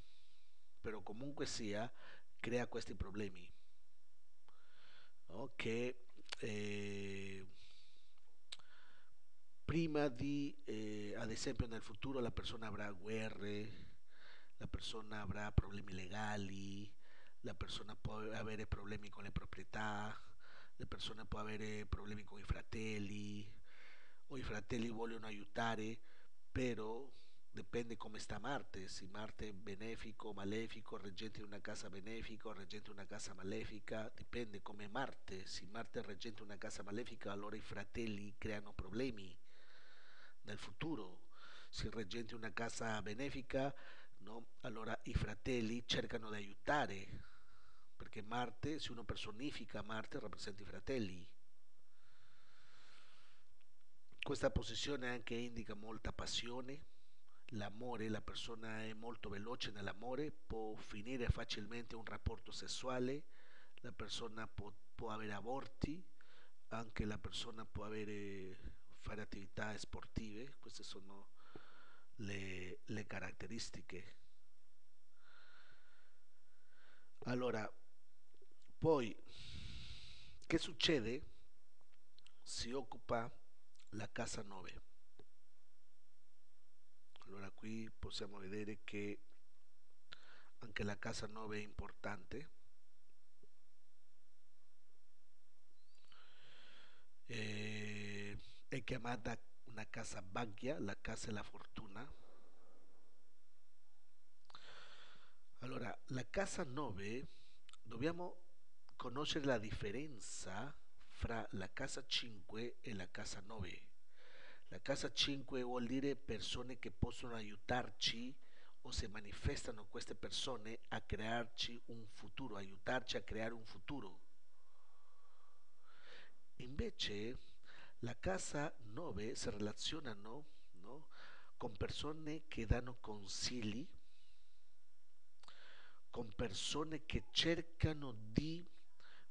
A: però comunque sia crea questi problemi, no? Che prima ad esempio nel futuro la persona avrà guerre, la persona avrà problemi legali, la persona può avere problemi con le proprietà, la persona può avere problemi con i fratelli, o i fratelli vogliono aiutare, però dipende come sta Marte, se Marte è benefico, malefico, reggente di una casa benefica o reggente di una casa malefica, dipende come Marte, se Marte è reggente di una casa malefica allora i fratelli creano problemi nel futuro, se reggente una casa benefica, no? Allora i fratelli cercano di aiutare, perché Marte, se uno personifica Marte, rappresenta i fratelli. Questa posizione anche indica molta passione, l'amore, la persona è molto veloce nell'amore, può finire facilmente un rapporto sessuale, la persona può avere aborti, anche la persona può fare attività sportive, queste sono le caratteristiche. Allora, poi, che succede? Si occupa la casa 9. Allora qui possiamo vedere che anche la casa 9 è importante. È chiamata una casa Bhagya, la casa della fortuna. Allora, la casa 9 dobbiamo conoscere la differenza fra la casa 5 e la casa 9. La casa 5 vuol dire persone che possono aiutarci o se manifestano queste persone a crearci un futuro, aiutarci a creare un futuro. Invece la casa 9 si relazionano, no? Con persone che danno consigli, con persone che cercano di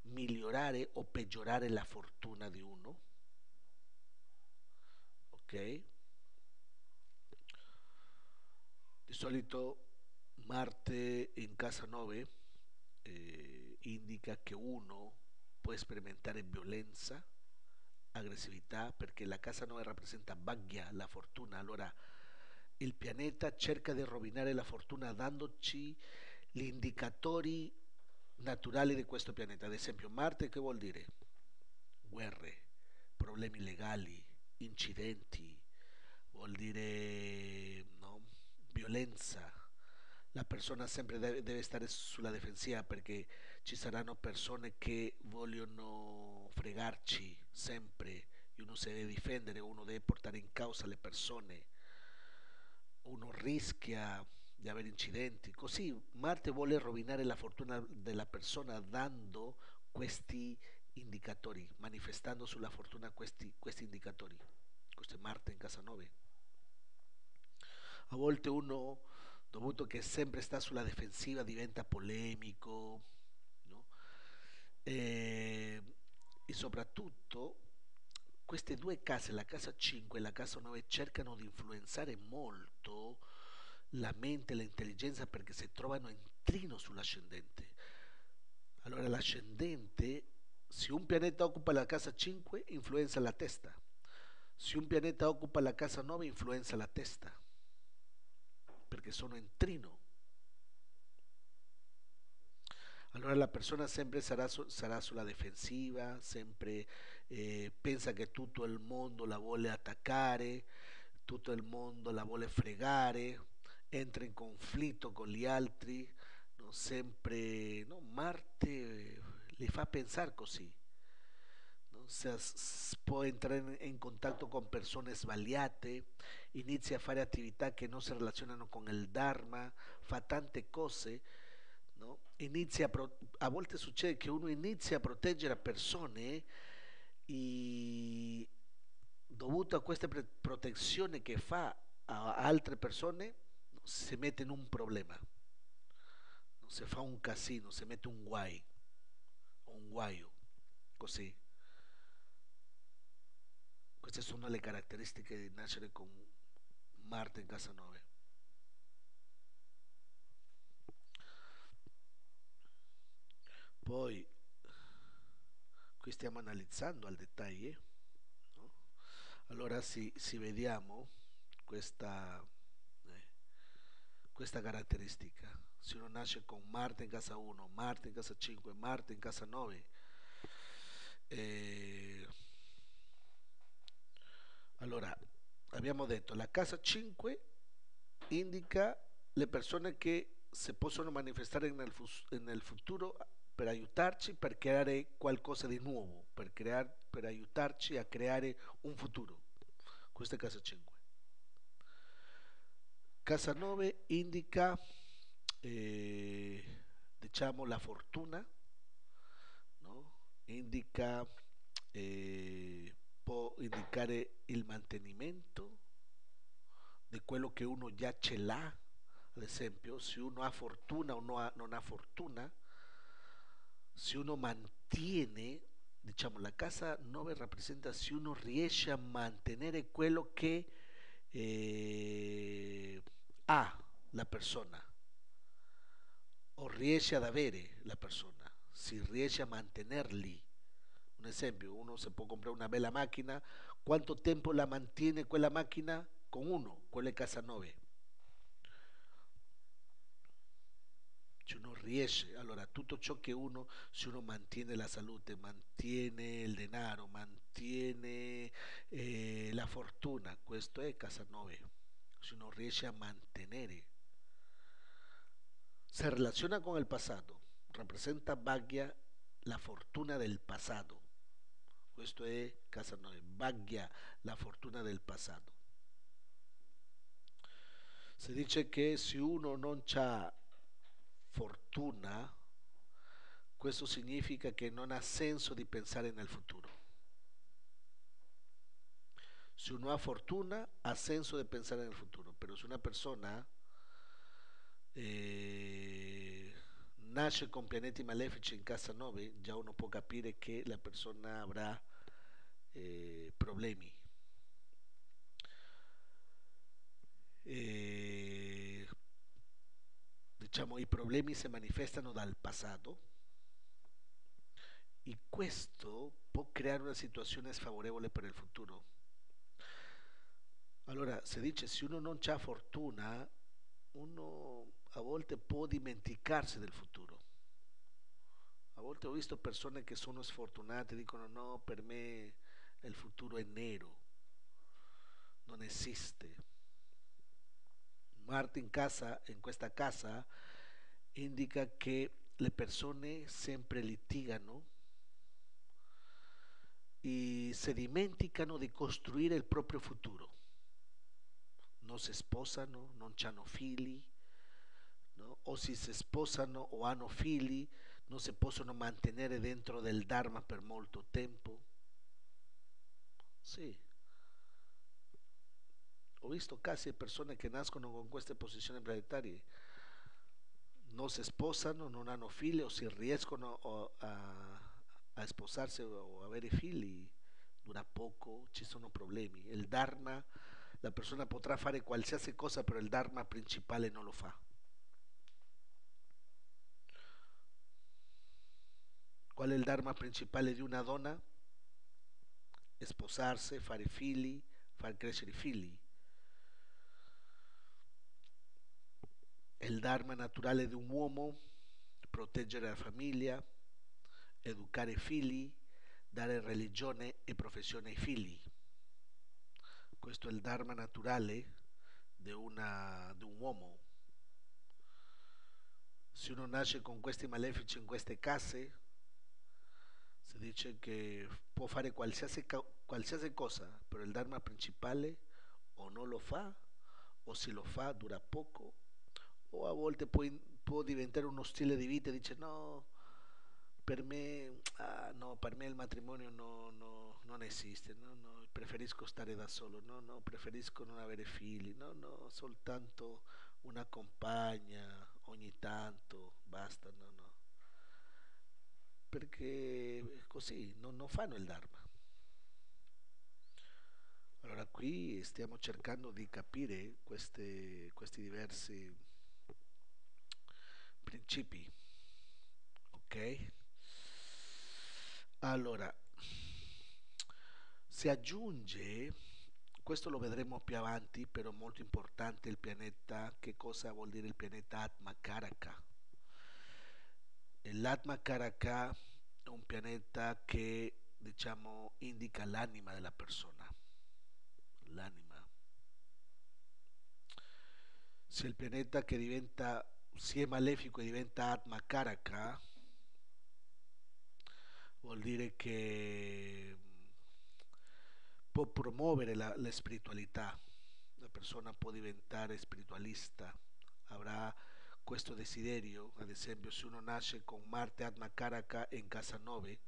A: migliorare o peggiorare la fortuna di uno, ok? Di solito Marte in casa 9 indica che uno può sperimentare violenza, aggressività, perché la casa 9 rappresenta Bhagya, la fortuna. Allora il pianeta cerca di rovinare la fortuna dandoci gli indicatori naturali di questo pianeta. Ad esempio, Marte che vuol dire? Guerre, problemi legali, incidenti, vuol dire no, violenza. La persona sempre deve stare sulla difensiva perché ci saranno persone che vogliono fregarci sempre e uno si deve difendere, uno deve portare in causa le persone, uno rischia di avere incidenti. Così Marte vuole rovinare la fortuna della persona dando questi indicatori, manifestando sulla fortuna questi indicatori. Questo è Marte in casa 9. A volte uno, dovuto che sempre sta sulla difensiva, diventa polemico, no? E, e soprattutto queste due case, la casa 5 e la casa 9, cercano di influenzare molto la mente e l'intelligenza perché si trovano in trino sull'ascendente. Allora l'ascendente, se un pianeta occupa la casa 5, influenza la testa. Se un pianeta occupa la casa 9, influenza la testa, perché sono in trino. Allora la persona sempre sarà sulla difensiva, sempre pensa che tutto il mondo la vuole attaccare, tutto il mondo la vuole fregare, entra in conflitto con gli altri, no? Sempre no? Marte le fa pensare così, no? Può entrare in contatto con persone sbagliate, inizia a fare attività che non si relazionano con il Dharma, fa tante cose, no? A volte succede che uno inizia a proteggere persone e dovuto a questa protezione che fa a altre persone, no, si mette in un problema, no, si fa un casino, si mette un guaio, così. Queste sono le caratteristiche di nascere con Marte in casa 9. Poi qui stiamo analizzando al dettaglio, no? Allora si vediamo questa, eh, questa caratteristica. Se uno nasce con Marte in casa 1, Marte in casa 5, Marte in casa 9, eh, allora abbiamo detto la casa 5 indica le persone che si possono manifestare nel futuro per aiutarci per creare qualcosa di nuovo, per aiutarci a creare un futuro. Questa è casa 5. Casa 9 indica, eh, diciamo, la fortuna, no? Indica, eh, può indicare il mantenimento di quello che uno già ce l'ha, ad esempio, se uno ha fortuna o non ha fortuna, se uno mantiene, diciamo, la casa 9 rappresenta se uno riesce a mantenere quello che ha la persona o riesce ad avere la persona, si riesce a mantenerli. Un esempio, uno se può comprare una bella macchina, ¿quanto tempo la mantiene quella macchina? Con uno, quella è casa 9. Se uno riesce, allora tutto ciò che uno, se uno mantiene la salute, mantiene il denaro, mantiene la fortuna, questo è casa 9. Se uno riesce a mantenere, se relaciona con el pasado, rappresenta Bhagya, la fortuna del pasado. Questo è casa 9, Bhagya, la fortuna del pasado. Si dice che se uno non ha fortuna, questo significa che non ha senso di pensare nel futuro. Se uno ha fortuna, ha senso di pensare nel futuro, però se una persona nasce con pianeti malefici in casa 9, già uno può capire che la persona avrà problemi. Eh, diciamo, i problemi si manifestano dal passato e questo può creare una situazione sfavorevole per il futuro. Allora, si dice, se uno non ha fortuna, uno a volte può dimenticarsi del futuro. A volte ho visto persone che sono sfortunate, dicono no, per me il futuro è nero, non esiste. Marte in questa casa, indica che le persone sempre litigano e si dimenticano di costruire il proprio futuro. Non si sposano, non hanno figli, no? O se si sposano o hanno figli, non si possono mantenere dentro del Dharma per molto tempo. Sì, ho visto casi di persone che nascono con queste posizioni planetarie, non si sposano, non hanno figli o se riescono a sposarsi o avere figli, dura poco, ci sono problemi. Il Dharma, la persona potrà fare qualsiasi cosa, però il Dharma principale non lo fa. Qual è il Dharma principale di una donna? Sposarsi, fare figli, far crescere i figli. Il Dharma naturale di un uomo? Proteggere la famiglia, educare i figli, dare religione e professione ai figli. Questo è il Dharma naturale di un uomo. Se uno nasce con questi malefici in queste case, si dice che può fare qualsiasi cosa, però il Dharma principale o non lo fa, o se lo fa dura poco, o a volte può diventare uno stile di vita e dice no, per me, no, per me il matrimonio non esiste, no, no, preferisco stare da solo, no, no, preferisco non avere figli, no, no, soltanto una compagna ogni tanto, basta, no, no, perché così non fanno il Dharma. Allora qui stiamo cercando di capire questi diversi principi, ok? Allora, si aggiunge, questo lo vedremo più avanti, però molto importante il pianeta, che cosa vuol dire il pianeta Atma Karaka? L'Atma Karaka è un pianeta che, diciamo, indica l'anima della persona, l'anima. Se il pianeta che diventa, si è malefico e diventa Atma Karaka, vuol dire che può promuovere la spiritualità, la persona può diventare spiritualista, avrà questo desiderio, ad esempio se uno nasce con Marte Atma Karaka in casa 9,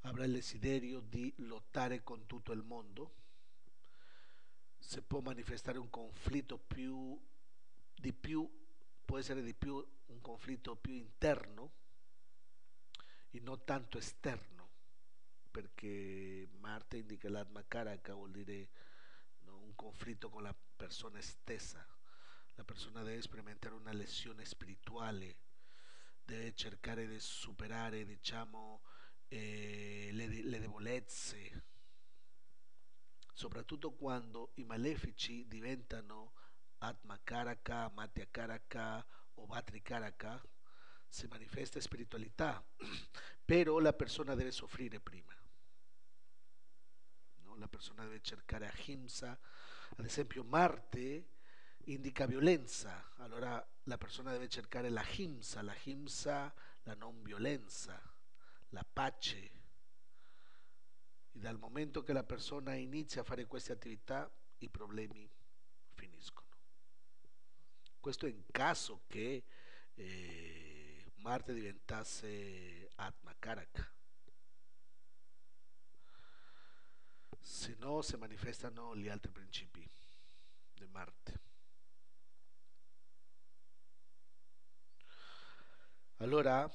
A: avrà il desiderio di lottare con tutto il mondo, se può manifestare un conflitto di più, può essere di più un conflitto più interno e non tanto esterno, perché Marte indica l'Atma Karaka, vuol dire, no, un conflitto con la persona stessa. La persona deve sperimentare una lesione spirituale, deve cercare di superare, diciamo, le debolezze, soprattutto quando i malefici diventano Atma Karaka, Matya Karaka o Vatri Karaka, si manifesta spiritualità, però la persona deve soffrire prima, no? La persona deve cercare ahimsa, ad esempio Marte indica violenza, allora la persona deve cercare la himsa, la non violenza, la pace. E dal momento che la persona inizia a fare queste attività, i problemi finiscono. Questo in caso che Marte diventasse Atma Karaka, se no si manifestano gli altri principi di Marte. Allora,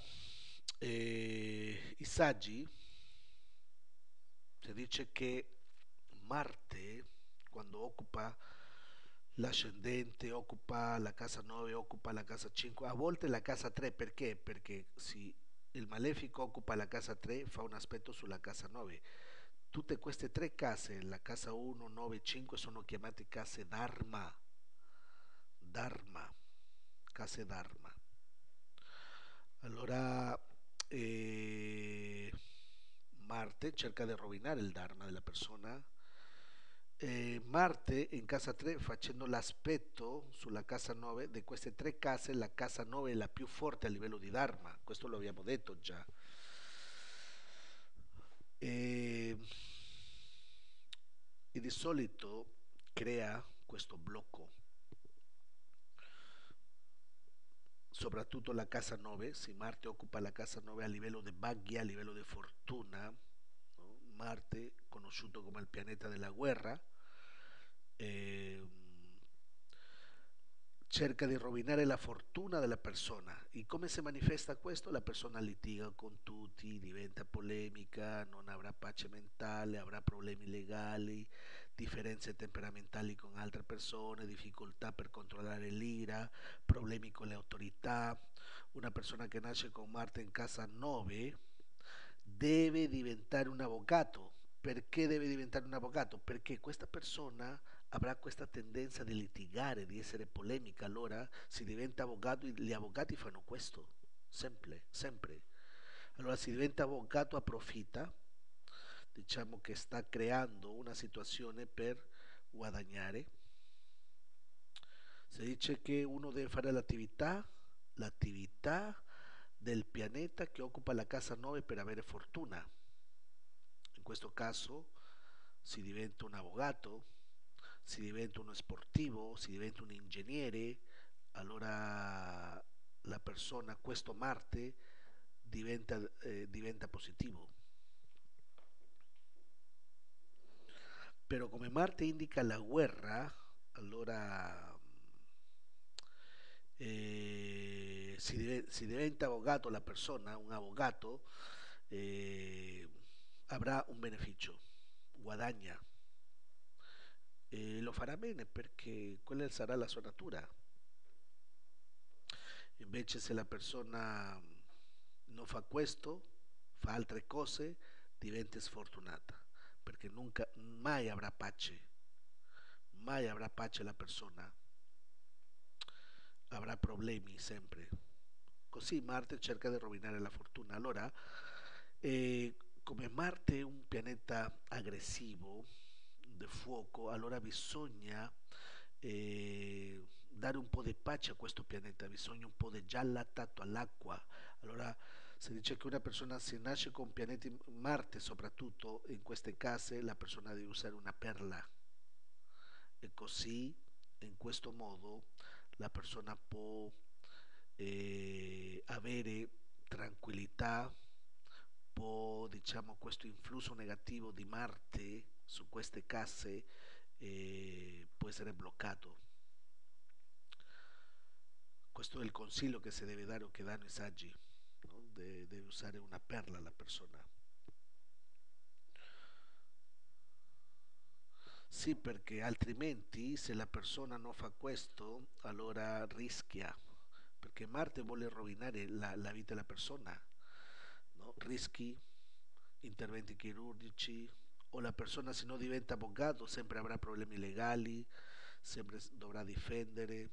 A: i saggi si dice che Marte, quando occupa l'ascendente, occupa la casa 9, occupa la casa 5, a volte la casa 3, perché? Perché se il malefico occupa la casa 3, fa un aspetto sulla casa 9. Tutte queste tre case, la casa 1, 9 e 5, sono chiamate case Dharma. Dharma, case Dharma. Allora, eh, Marte cerca di rovinare il Dharma della persona. Marte in casa 3 facendo l'aspetto sulla casa 9, di queste tre case la casa 9 è la più forte a livello di Dharma, questo lo abbiamo detto già. E, e di solito crea questo blocco, soprattutto la casa 9, se Marte occupa la casa 9 a livello di Bhagya, a livello di fortuna, no? Marte, conosciuto come il pianeta della guerra, eh, cerca di rovinare la fortuna della persona. E come si manifesta questo? La persona litiga con tutti, diventa polemica, non avrà pace mentale, avrà problemi legali, differenze temperamentali con altre persone, difficoltà per controllare l'ira, problemi con le autorità. Una persona che nasce con Marte in casa 9 deve diventare un avvocato. Perché deve diventare un avvocato? Perché questa persona avrà questa tendenza di litigare, di essere polemica. Allora si diventa avvocato e gli avvocati fanno questo, sempre, sempre. Allora si diventa avvocato approfitta, diciamo che sta creando una situazione per guadagnare. Si dice che uno deve fare l'attività del pianeta che occupa la casa 9 per avere fortuna. In questo caso si diventa un avvocato, si diventa uno sportivo, si diventa un ingegnere, allora la persona, questo Marte, diventa positivo. Però come Marte indica la guerra, allora si diventa avvocato la persona, un avvocato, eh, avrà un beneficio, guadagna. E lo farà bene perché quella sarà la sua natura. Invece se la persona non fa questo, fa altre cose, diventa sfortunata, perché nunca, mai avrà pace la persona, avrà problemi sempre. Così Marte cerca di rovinare la fortuna. Allora, come Marte è un pianeta aggressivo, di fuoco, allora bisogna dare un po' di pace a questo pianeta, bisogna un po' di già lattato all'acqua. Allora si dice che una persona se nasce con pianeti Marte, soprattutto in queste case, la persona deve usare una perla e così in questo modo la persona può avere tranquillità, può diciamo questo influsso negativo di Marte su queste case può essere bloccato. Questo è il consiglio che si deve dare o che danno i saggi, no? Deve usare una perla la persona. Sì, perché altrimenti se la persona non fa questo, allora rischia, perché Marte vuole rovinare la vita della persona, no? Rischi, interventi chirurgici, o la persona se non diventa avvocato sempre avrà problemi legali, sempre dovrà difendere,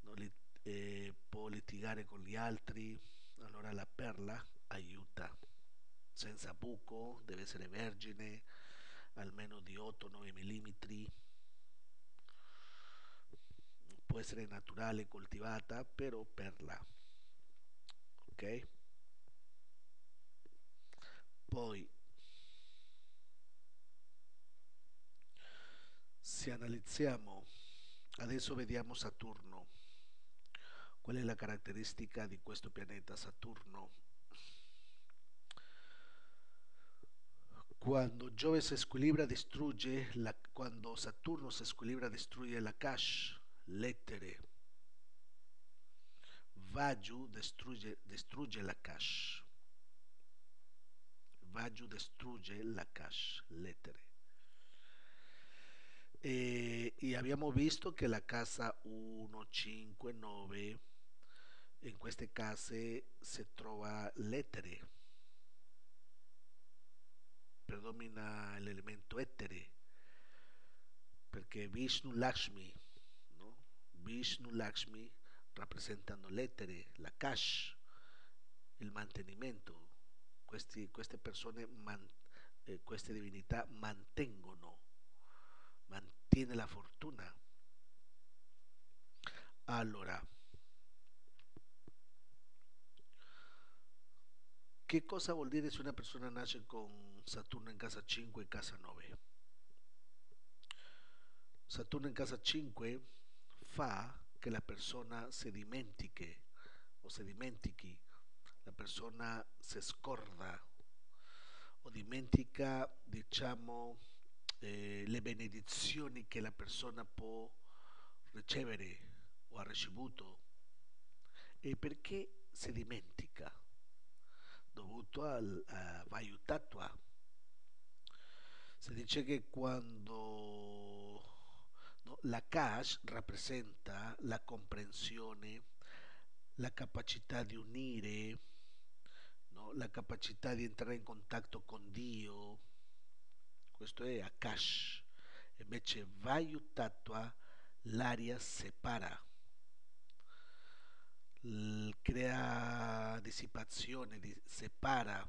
A: no? Può litigare con gli altri, allora la perla aiuta, senza buco, deve essere vergine, almeno di 8-9 mm, può essere naturale, coltivata, però perla, ok? Poi, se analizziamo, adesso vediamo Saturno. Qual è la caratteristica di questo pianeta Saturno? Quando Saturno si squilibra distrugge la cache, lettere. Vaju distrugge la cache. Vaju distrugge la cache, lettere. E abbiamo visto che la casa 1, 5, 9, in queste case si trova lettere, predomina l'elemento etere, perché Vishnu Lakshmi, no? Vishnu Lakshmi rappresentano l'etere, la cash, il mantenimento. queste persone, queste divinità mantiene la fortuna. Allora, che cosa vuol dire se una persona nasce con Saturno in casa 5 e casa 9? Saturno in casa 5 fa che la persona si dimentichi, la persona si scorda o dimentica, diciamo, le benedizioni che la persona può ricevere o ha ricevuto. E perché si dimentica? Dovuto a Vayu Tattva. Si dice che quando, no, la cash rappresenta la comprensione, la capacità di unire, no, la capacità di entrare in contatto con Dio, questo è Akash. Invece Vayu Tattva, l'aria separa, crea dissipazione, separa,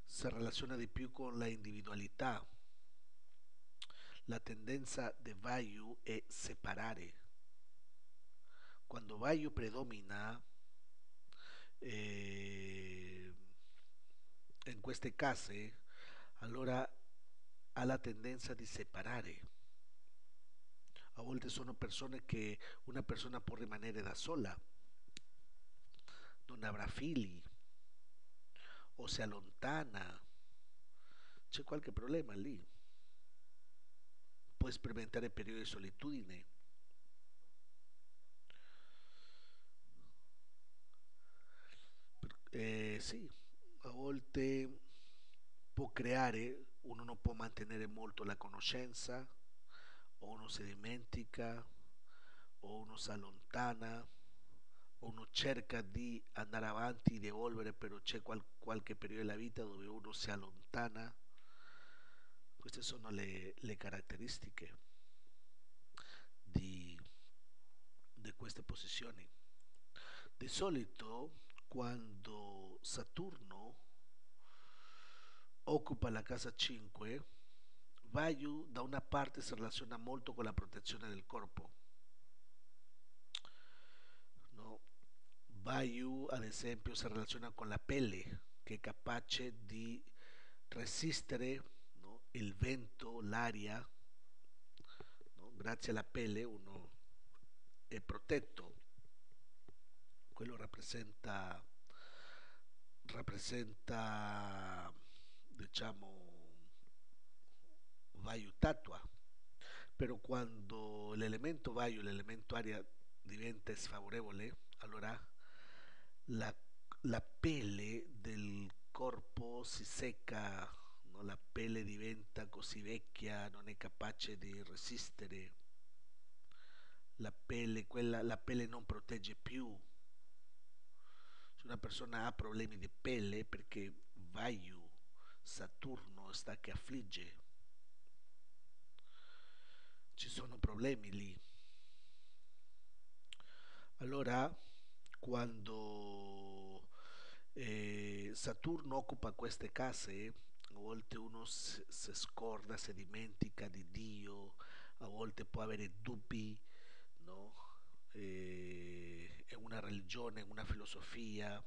A: si relaciona di più con la individualità. La tendenza di Vayu è separare. Quando Vayu predomina, eh, in queste case, allora ha la tendenza di separare. A volte sono persone che una persona può rimanere da sola, non avrà figli o si allontana, c'è qualche problema lì, può sperimentare periodi di solitudine. Sì, a volte può creare, uno non può mantenere molto la conoscenza, o uno si dimentica, o uno si allontana, o uno cerca di andare avanti, di evolvere, però c'è qualche periodo della vita dove uno si allontana. Queste sono le caratteristiche di, di queste posizioni. Di solito, quando Saturno occupa la casa 5, Vayu da una parte si relaciona molto con la protezione del corpo, no? Vayu, ad esempio, si relaciona con la pelle, che è capace di resistere, no, il vento, l'aria, no? Grazie alla pelle uno è protetto. Quello rappresenta, diciamo, Vayu Tattva. Però quando l'elemento Vayu, l'elemento aria diventa sfavorevole, allora la, la pelle del corpo si secca, no? La pelle diventa così vecchia, non è capace di resistere, la pelle non protegge più. Se una persona ha problemi di pelle perché Vayu, Saturno sta che affligge, ci sono problemi lì. Allora, quando Saturno occupa queste case, a volte uno si scorda, si dimentica di Dio, a volte può avere dubbi, no? È una religione, una filosofia,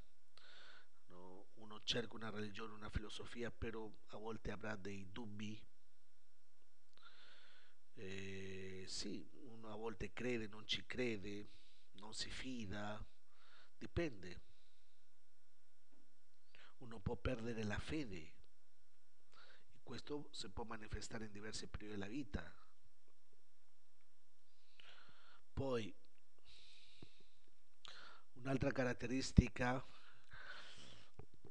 A: no? Uno cerca una religione, una filosofia, però a volte avrà dei dubbi. Sì, uno a volte crede, non ci crede, non si fida, dipende. Uno può perdere la fede e questo si può manifestare in diversi periodi della vita. Poi un'altra caratteristica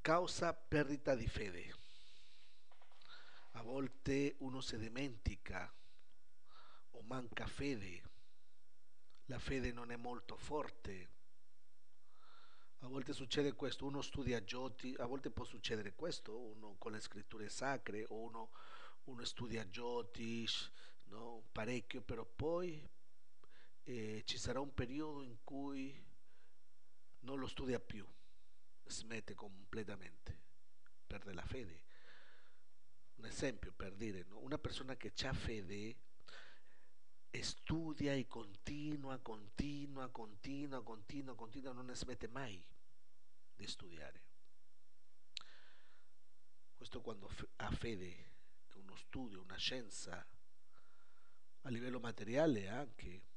A: causa perdita di fede. A volte uno si dimentica o manca fede, la fede non è molto forte. A volte succede questo, uno studia Jyoti, a volte può succedere questo, uno con le scritture sacre o uno studia Jyotish, no? Parecchio, però poi ci sarà un periodo in cui non lo studia più, smette completamente. perde la fede. Un esempio per dire, no? Una persona che ha fede studia e continua, non smette mai di studiare. Questo quando ha fede, uno studio, una scienza, a livello materiale anche,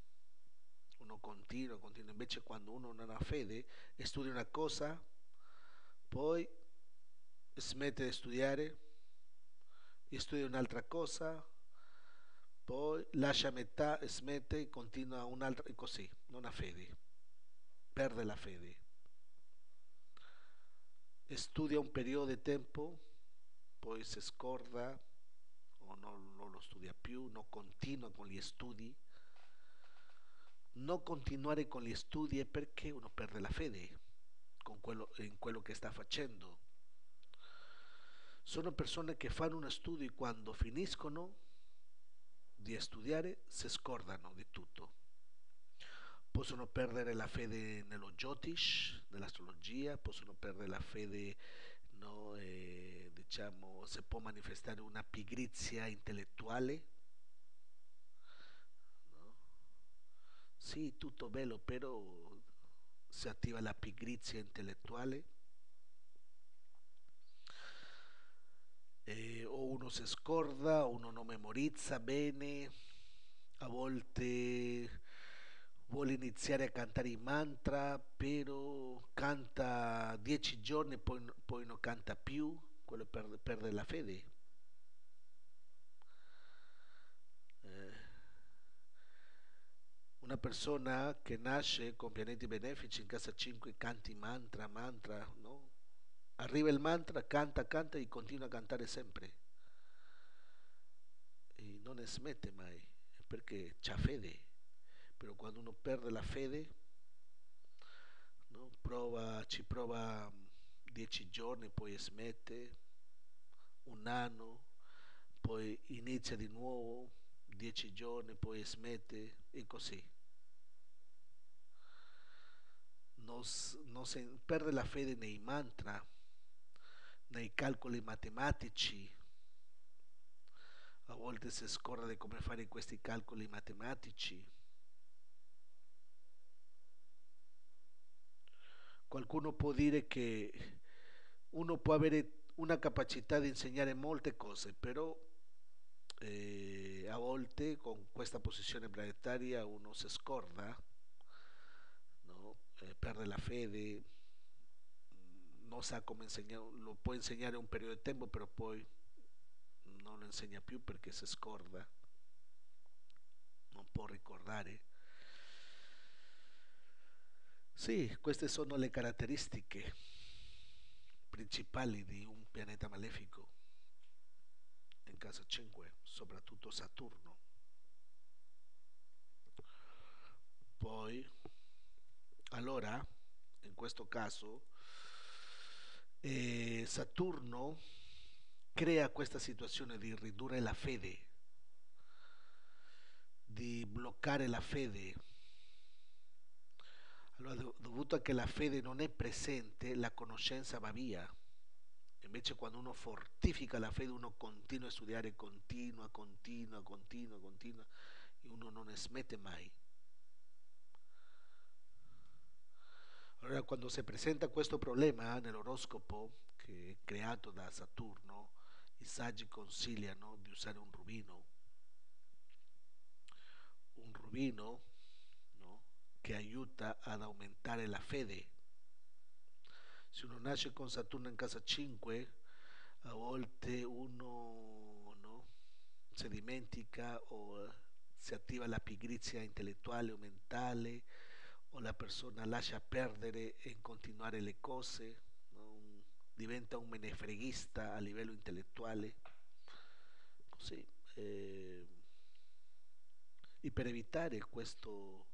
A: uno continua, invece quando uno non ha fede, studia una cosa, poi smette di studiare, studia un'altra cosa, poi lascia a metà, smette, continua un'altra e così, non ha fede, perde la fede. Studia un periodo di tempo, poi si scorda o non lo studia più, non continua con gli studi. Non continuare con gli studi è perché uno perde la fede in quello che sta facendo. Sono persone che fanno uno studio e quando finiscono di studiare si scordano di tutto. Possono perdere la fede nello Jyotish, nell'astrologia, possono perdere la fede, no, diciamo, si può manifestare una pigrizia intellettuale, no? Sì, tutto bello, però si attiva la pigrizia intellettuale o uno si scorda, uno non memorizza bene, a volte vuole iniziare a cantare i mantra, però canta 10 giorni e poi non canta più, quello perde la fede. Eh, una persona che nasce con pianeti benefici in casa 5 canti mantra, no? Arriva il mantra, canta e continua a cantare sempre. E non smette mai, perché c'ha fede. Però quando uno perde la fede, no? Ci prova 10 giorni, poi smette, un anno, poi inizia di nuovo, 10 giorni, poi smette e così. Perde la fede nei mantra, nei calcoli matematici. A volte si scorda di come fare questi calcoli matematici. Qualcuno può dire che uno può avere una capacità di insegnare molte cose, però a volte con questa posizione planetaria uno si scorda, no? Perde la fede, non sa come insegnare, lo può insegnare un periodo di tempo, però poi non lo insegna più perché si scorda, non può ricordare. Sì, queste sono le caratteristiche principali di un pianeta malefico in casa 5, soprattutto Saturno. Poi, allora, in questo caso, Saturno crea questa situazione di ridurre la fede, di bloccare la fede. Allora, dovuto a che la fede non è presente, la conoscenza va via. Invece quando uno fortifica la fede, uno continua a studiare, continua, e uno non smette mai. Allora quando si presenta questo problema nell'oroscopo, che è creato da Saturno, i saggi consigliano di usare un rubino, no? Che aiuta ad aumentare la fede. Se uno nasce con Saturno in casa 5, a volte uno, no, si dimentica o si attiva la pigrizia intellettuale o mentale o la persona lascia perdere e continuare le cose, no? Diventa un menefreghista a livello intellettuale. Così, e per evitare questo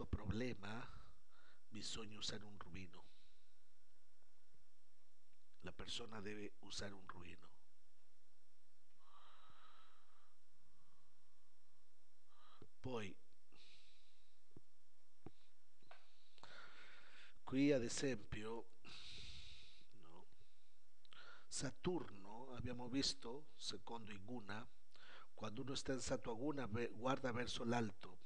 A: problema bisogna usare un rubino. La persona deve usare un rubino. Poi, qui ad esempio, no, Saturno, abbiamo visto, secondo Iguna, quando uno sta in Sattva-guna guarda verso l'alto,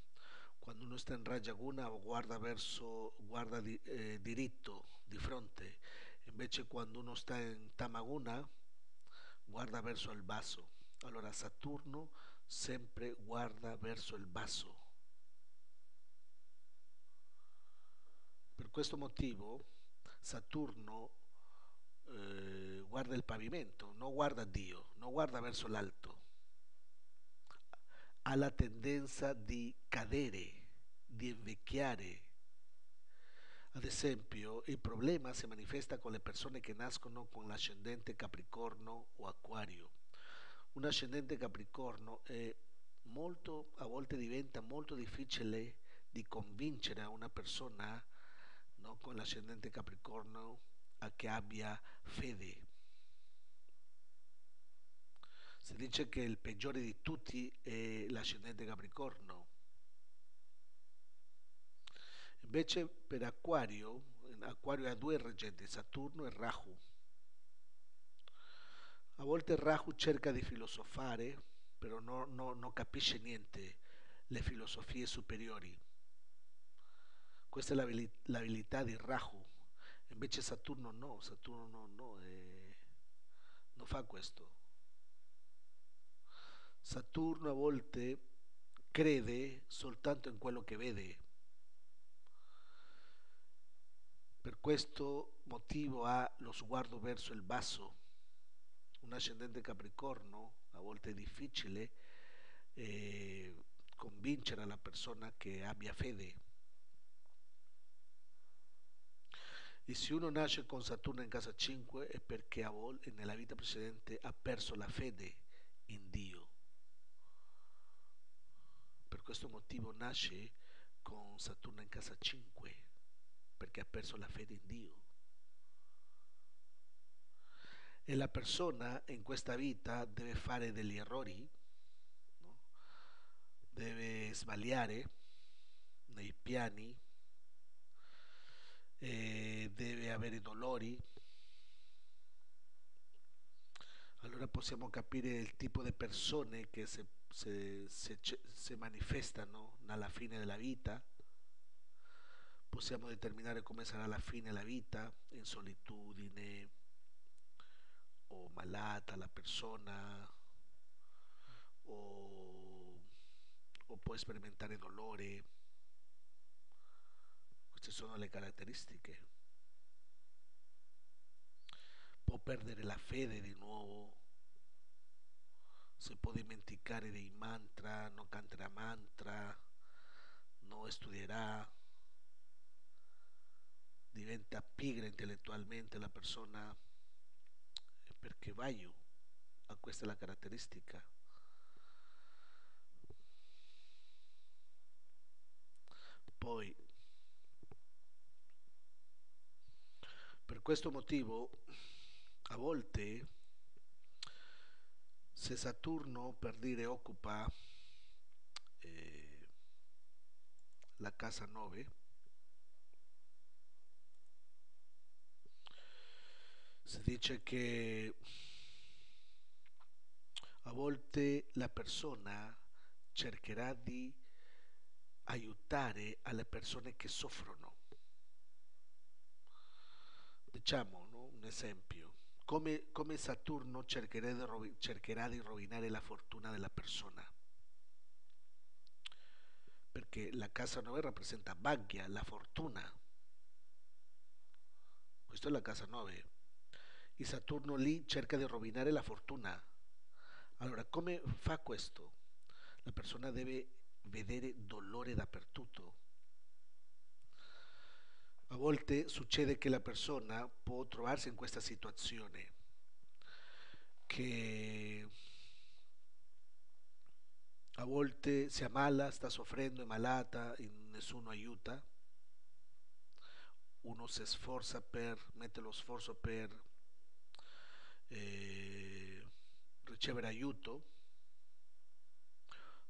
A: quando uno sta in Raja-guna guarda diritto, di fronte, invece quando uno sta in Tamaguna guarda verso il basso. Allora Saturno sempre guarda verso il basso. Per questo motivo Saturno guarda il pavimento, non guarda Dio, non guarda verso l'alto. Ha la tendenza di cadere, di invecchiare. Ad esempio, il problema si manifesta con le persone che nascono con l'ascendente Capricorno o Acquario. Un ascendente Capricorno è a volte diventa molto difficile di convincere a una persona, no, con l'ascendente Capricorno a che abbia fede. Si dice che il peggiore di tutti è l'ascendente Capricorno. Invece per Acquario ha due reggenti, Saturno e Rahu. A volte Rahu cerca di filosofare, però non capisce niente le filosofie superiori. Questa è l'abilità di Rahu. Invece Saturno no, non fa questo. Saturno a volte crede soltanto in quello che vede. Per questo motivo ha lo sguardo verso il basso. Un ascendente Capricorno a volte è difficile convincere la persona che abbia fede. E se uno nasce con Saturno in casa 5 è perché a volte nella vita precedente ha perso la fede in Dio. Per questo motivo nasce con Saturno in casa 5, perché ha perso la fede in Dio. E la persona in questa vita deve fare degli errori, no? Deve sbagliare nei piani, deve avere dolori. Allora possiamo capire il tipo di persone che se manifestano alla fine della vita. Possiamo determinare come sarà la fine della vita, in solitudine o malata la persona, o, o può sperimentare dolore. Queste sono le caratteristiche. Può perdere la fede di nuovo, si può dimenticare dei mantra, non canterà mantra, non studierà, diventa pigra intellettualmente la persona perché Vayu ha questa è la caratteristica. Poi, per questo motivo, a volte, se Saturno, per dire, occupa eh, la casa 9, si dice che a volte la persona cercherà di aiutare alle persone che soffrono. Diciamo, no? Un esempio. Come Saturno cercherà di rovinare la fortuna della persona. Perché la casa 9 rappresenta Bhagya, la fortuna. Questa è la casa 9. E Saturno lì cerca di rovinare la fortuna. Allora, come fa questo? La persona deve vedere dolore dappertutto. A volte succede che la persona può trovarsi in questa situazione che a volte si ammala, sta soffrendo, è malata e nessuno aiuta. Uno si sforza mette lo sforzo per eh, ricevere aiuto.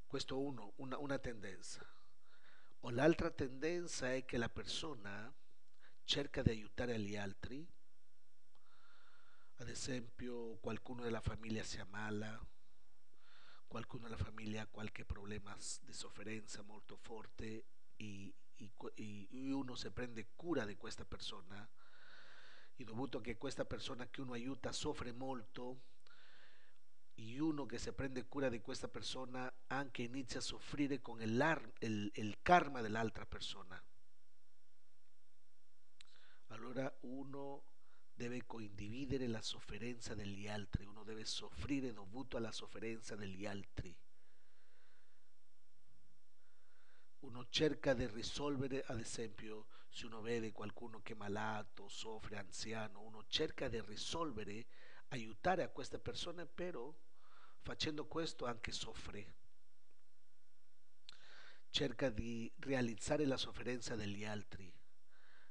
A: Questo una tendenza. O l'altra tendenza è che la persona cerca di aiutare gli altri, Ad esempio, qualcuno della famiglia si ammala, qualcuno della famiglia ha qualche problema di sofferenza molto forte y uno se prende cura di questa persona y dovuto che questa persona che uno aiuta soffre molto y uno che se prende cura di questa persona anche inizia a soffrire con il karma dell'altra persona. Allora uno deve condividere la sofferenza degli altri, uno deve soffrire dovuto alla sofferenza degli altri. Uno cerca di risolvere, ad esempio, se uno vede qualcuno che è malato, soffre, anziano, uno cerca di risolvere, aiutare a queste persone, però facendo questo anche soffre. Cerca di realizzare la sofferenza degli altri.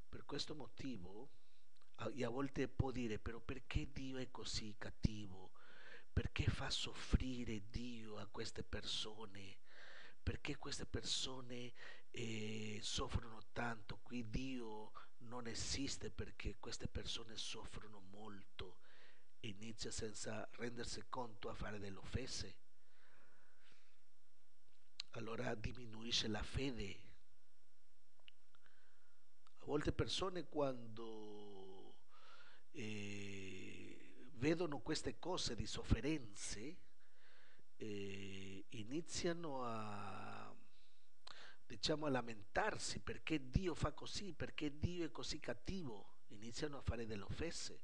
A: Per questo motivo, e a volte può dire, però perché Dio è così cattivo? Perché fa soffrire Dio a queste persone? Perché queste persone soffrono tanto? Qui Dio non esiste perché queste persone soffrono molto. Inizia senza rendersi conto a fare delle offese. Allora diminuisce la fede. A volte persone quando vedono queste cose di sofferenze iniziano a, diciamo, a lamentarsi perché Dio fa così, perché Dio è così cattivo, iniziano a fare delle offese,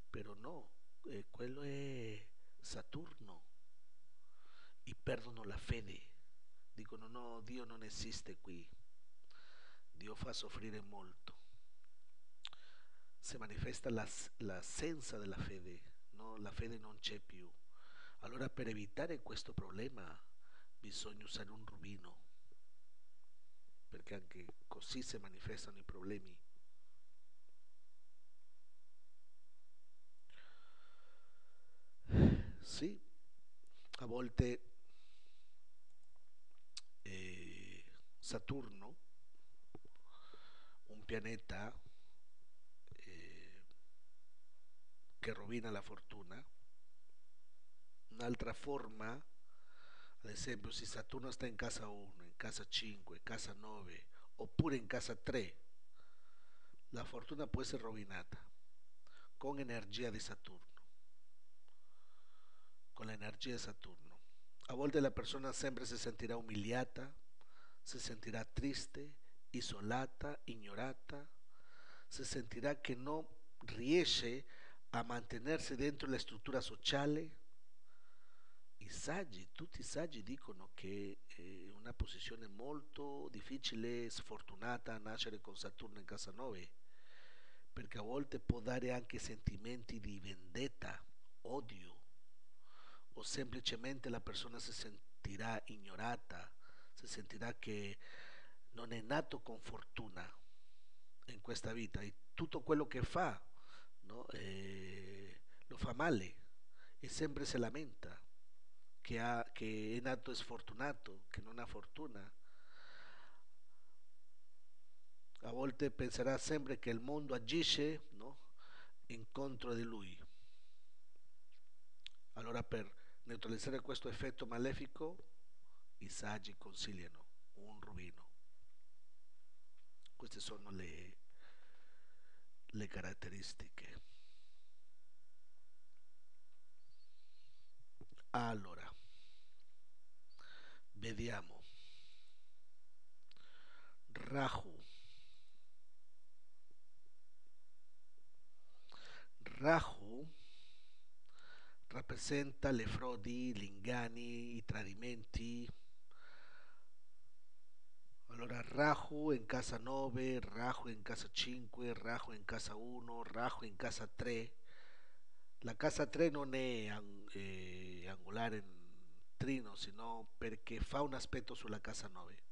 A: però no, quello è Saturno e perdono la fede, dicono no, Dio non esiste qui, Dio fa soffrire molto, si manifesta l'assenza della fede, no? La fede non c'è più. Allora per evitare questo problema bisogna usare un rubino, perché anche così si manifestano i problemi. Sì, a volte Saturno, un pianeta eh, che rovina la fortuna, un'altra forma, ad esempio se Saturno sta in casa 1, in casa 5, casa 9 oppure in casa 3, la fortuna può essere rovinata con energia di Saturno, con la energia di Saturno. A volte la persona sempre si sentirà umiliata, si sentirà triste, isolata, ignorata, si sentirà che non riesce a mantenersi dentro la struttura sociale. I saggi, tutti i saggi dicono che è una posizione molto difficile e sfortunata nascere con Saturno in casa 9, perché a volte può dare anche sentimenti di vendetta, odio, o semplicemente la persona si sentirà ignorata, si sentirà che non è nato con fortuna in questa vita e tutto quello che fa, no? Lo fa male e sempre si lamenta che è nato sfortunato, che non ha fortuna. A volte penserà sempre che il mondo agisce, no? In contro di lui. Allora per neutralizzare questo effetto malefico i saggi consigliano un rubino. Queste sono le caratteristiche. Allora, vediamo. Rahu. Rahu rappresenta le frodi, gli inganni, i tradimenti. Allora, Rahu in casa 9, Rahu in casa 5, Rahu in casa 1, Rahu in casa 3. La casa 3 non è angolare in trino, sino perché fa un aspetto sulla casa 9.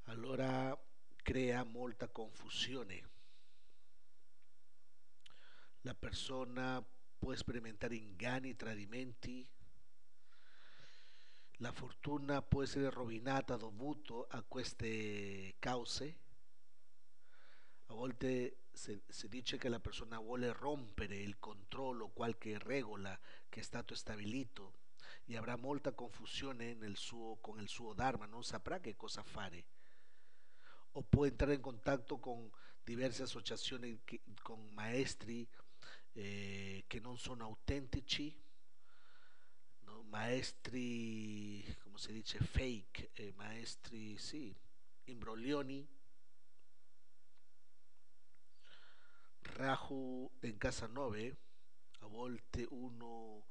A: Allora crea molta confusione. La persona può sperimentare inganni, tradimenti, la fortuna può essere rovinata dovuto a queste cause. A volte si dice che la persona vuole rompere il controllo, qualche regola che è stato stabilito e avrà molta confusione con il suo Dharma, non saprà che cosa fare o può entrare in contatto con diverse associazioni, con maestri che non sono autentici, no? Maestri, come si dice, fake, maestri, sì, imbroglioni. Rahu in casa 9, a volte uno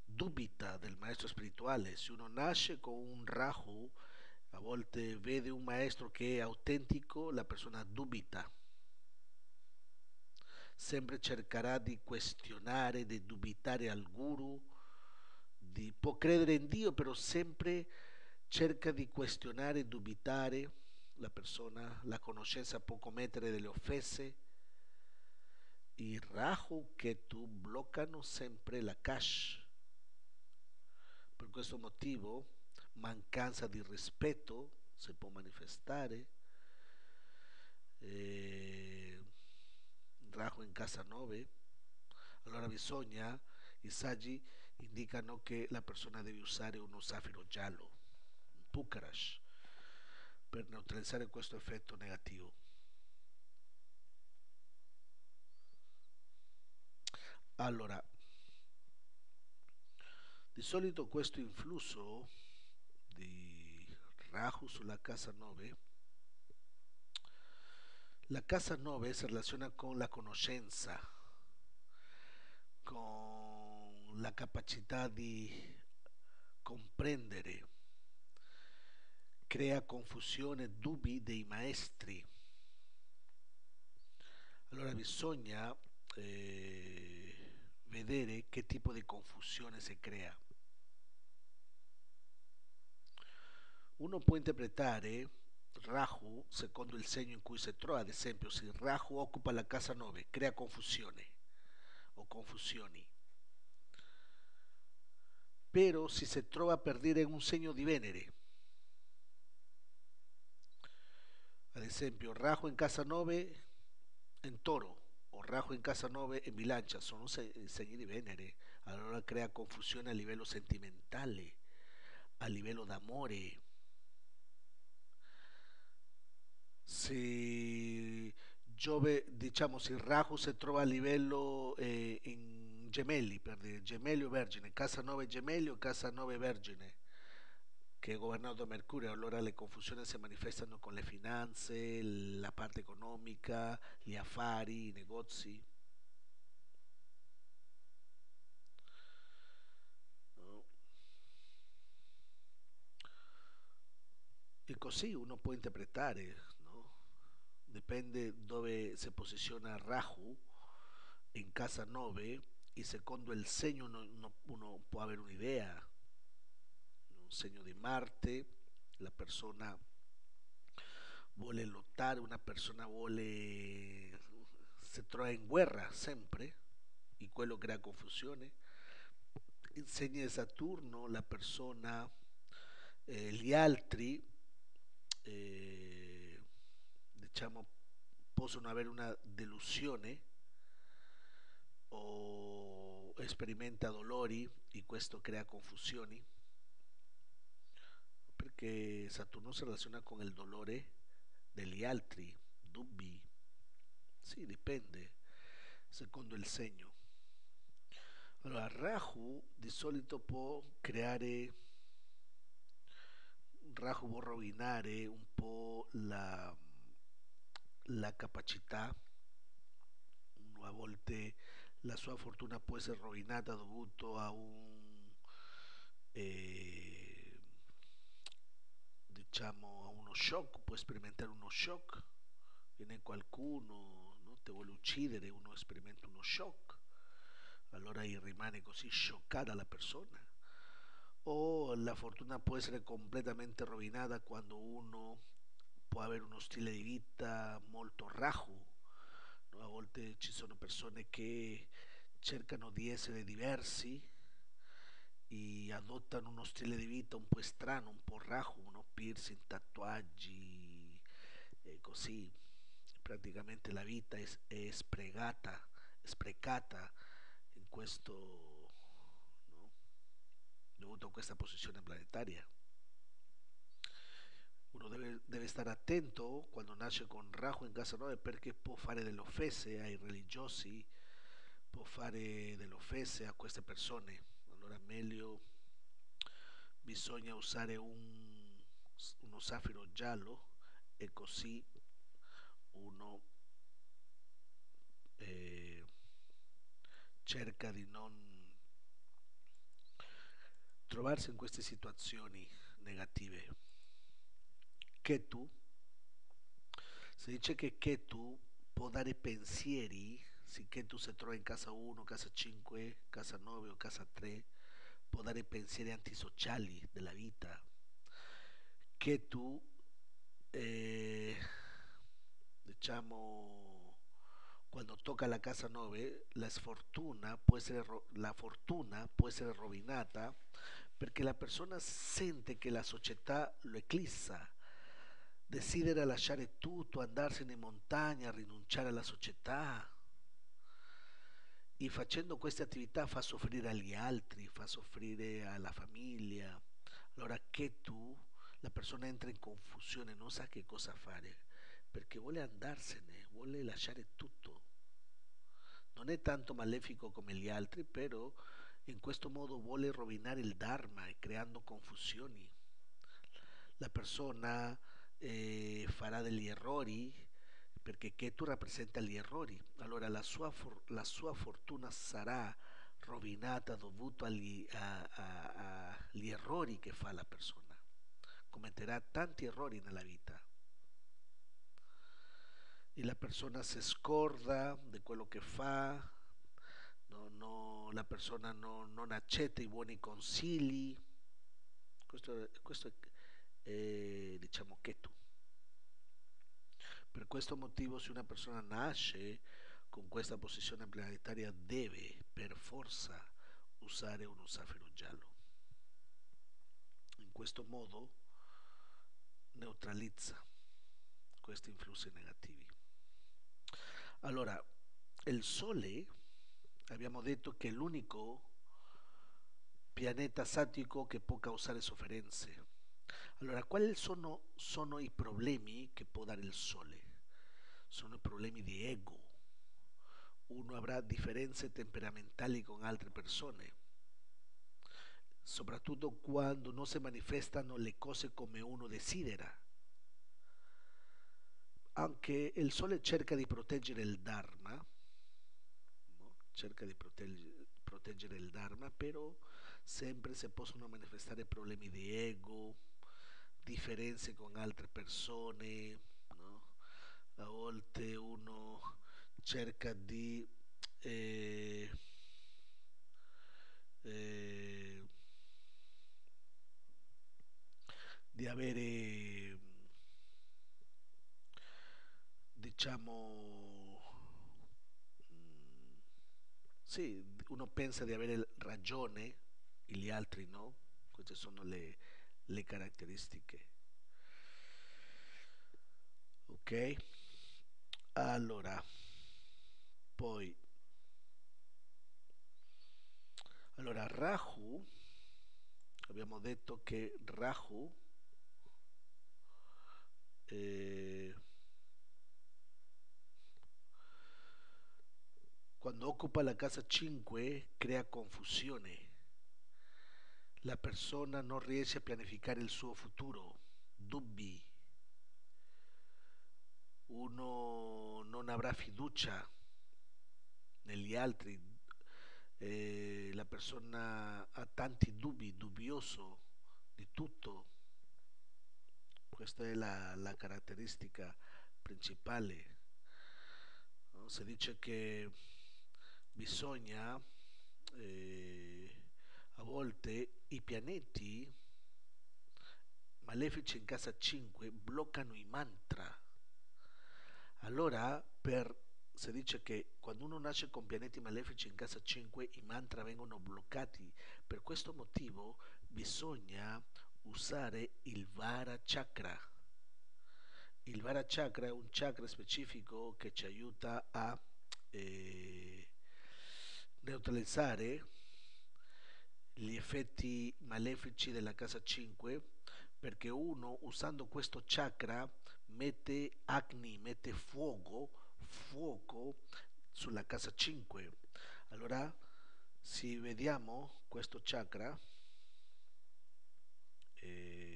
A: dubita del maestro spirituale. Se uno nasce con un Rahu, a volte vede un maestro che è autentico, la persona dubita. Sempre cercherà di questionare, di dubitare al guru, può credere in Dio, però sempre cerca di questionare e dubitare la persona, la conoscenza può commettere delle offese. I Rahu Ketu bloccano sempre la cash. Per questo motivo, mancanza di rispetto si può manifestare. Eh, Rahu in casa 9. Allora bisogna, i saggi indicano che la persona deve usare uno zafiro giallo, un pukarash, per neutralizzare questo effetto negativo. Allora, di solito questo influsso di Rahu sulla casa 9, la casa 9 si relaciona con la conoscenza, con la capacità di comprendere, crea confusione, dubbi dei maestri. Allora bisogna vedere che tipo di confusione si crea. Uno può interpretare Rahu secondo il segno in cui si trova, ad esempio se Rahu occupa la casa 9, crea confusione o confusioni. Però se si trova per dire un segno di Venere, ad esempio Rahu in casa 9 in Toro o Rahu in casa 9 in Bilancia, sono segni di Venere, allora crea confusione a livello sentimentale, a livello d'amore. Se Giove, diciamo, se Rahu si trova a livello in gemelli, per dire, gemelli o vergine, casa 9 gemelli o casa 9 vergine, che è governato da Mercurio, allora le confusioni si manifestano con le finanze, la parte economica, gli affari, i negozi. No? E così uno può interpretare, no? Dipende dove si posiziona Rahu in casa 9 e secondo il segno uno può avere un'idea, un segno di Marte, la persona vuole lottare, una persona vuole, si trova in guerra sempre e quello crea confusione. Il segno di Saturno, la persona, gli altri, eh, diciamo, possono avere una delusione o sperimenta dolori e questo crea confusioni perché Saturno si relaciona con il dolore degli altri, dubbi, sì, dipende, secondo il segno. Allora, Rahu di solito può creare, Rahu può rovinare un po' la capacità, a volte la sua fortuna può essere rovinata dovuto a eh, diciamo, a uno shock, può sperimentare uno shock, viene qualcuno, no, te vuole uccidere, uno sperimenta uno shock, allora rimane così scioccata la persona. O la fortuna può essere completamente rovinata quando uno può avere uno stile di vita molto rajo, no? A volte ci sono persone che cercano di essere diversi e adottano uno stile di vita un po' strano, un po' rajo, no? Piercing, tatuaggi e così. praticamente la vita è sprecata in questo, no? Dovuto a questa posizione planetaria. Uno deve stare attento quando nasce con Rahu in casa 9 perché può fare delle offese ai religiosi, può fare delle offese a queste persone. Allora meglio bisogna usare uno zafiro giallo e così uno eh, cerca di non trovarsi in queste situazioni negative. Ketu, si dice che Ketu può dare pensieri, se Ketu si trova in casa 1, casa 5, casa 9 o casa 3, può dare pensieri antisociali della vita. Ketu, eh, diciamo, quando tocca la casa 9, la fortuna può essere rovinata perché la persona sente che la società lo eclissa, desidera lasciare tutto, andarsene in montagna, rinunciare alla società e facendo queste attività fa soffrire agli altri, fa soffrire alla famiglia. Allora che tu, la persona entra in confusione, non sa che cosa fare, perché vuole andarsene, vuole lasciare tutto. Non è tanto malefico come gli altri, però in questo modo vuole rovinare il Dharma e creando confusioni. La persona farà degli errori perché Ketu rappresenta gli errori. Allora la sua fortuna sarà rovinata dovuto agli errori che fa la persona. Commetterà tanti errori nella vita e la persona si scorda di quello che fa, la persona non accetta i buoni consigli. Questo è diciamo Ketu. Per questo motivo se una persona nasce con questa posizione planetaria deve per forza usare uno zafiro giallo. In questo modo neutralizza questi influssi negativi. Allora, il Sole abbiamo detto che è l'unico pianeta sattico che può causare sofferenze. Allora, sono i problemi che può dare il Sole? Sono i problemi di ego. Uno avrà differenze temperamentali con altre persone, soprattutto quando non si manifestano le cose come uno desidera. Anche il Sole cerca di proteggere il Dharma, no? Cerca di proteggere il Dharma, però sempre si possono manifestare problemi di ego, differenze con altre persone, no? A volte uno cerca eh, eh, di avere, diciamo, mm, sì, uno pensa di avere ragione e gli altri no. Queste sono le caratteristiche. Ok? Allora, poi, allora, Rahu, abbiamo detto che Rahu eh, quando occupa la casa 5 crea confusione. La persona non riesce a pianificare il suo futuro, dubbi, uno non avrà fiducia negli altri, la persona ha tanti dubbi, dubbioso di tutto. Questa è la caratteristica principale. No? Si dice che bisogna, eh, a volte i pianeti malefici in casa 5 bloccano i mantra. Allora, si dice che quando uno nasce con pianeti malefici in casa 5, i mantra vengono bloccati. Per questo motivo bisogna usare il Vara Chakra. Il Vara Chakra è un chakra specifico che ci aiuta a eh, neutralizzare gli effetti malefici della casa 5 perché uno usando questo chakra mette Agni, mette fuoco sulla casa 5. Allora, se vediamo questo chakra, eh,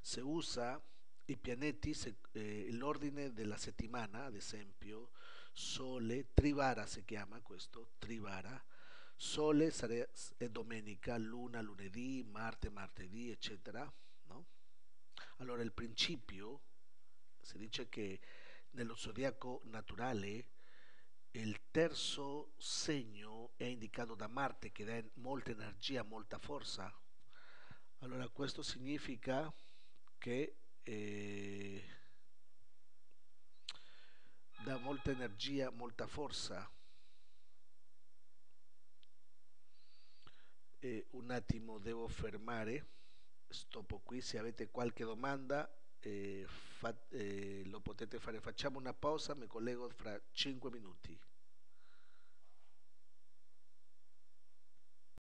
A: se usa i pianeti, l'ordine della settimana, ad esempio, Sole, Trivara si chiama questo, Trivara, Sole è domenica, Luna lunedì, Marte martedì, eccetera, no? Allora il principio, si dice che nello zodiaco naturale il terzo segno è indicato da Marte che dà molta energia, molta forza. Allora questo significa che dà molta energia, molta forza. Un attimo devo fermare, stoppo qui, se avete qualche domanda lo potete fare, facciamo una pausa, mi collego fra 5 minuti.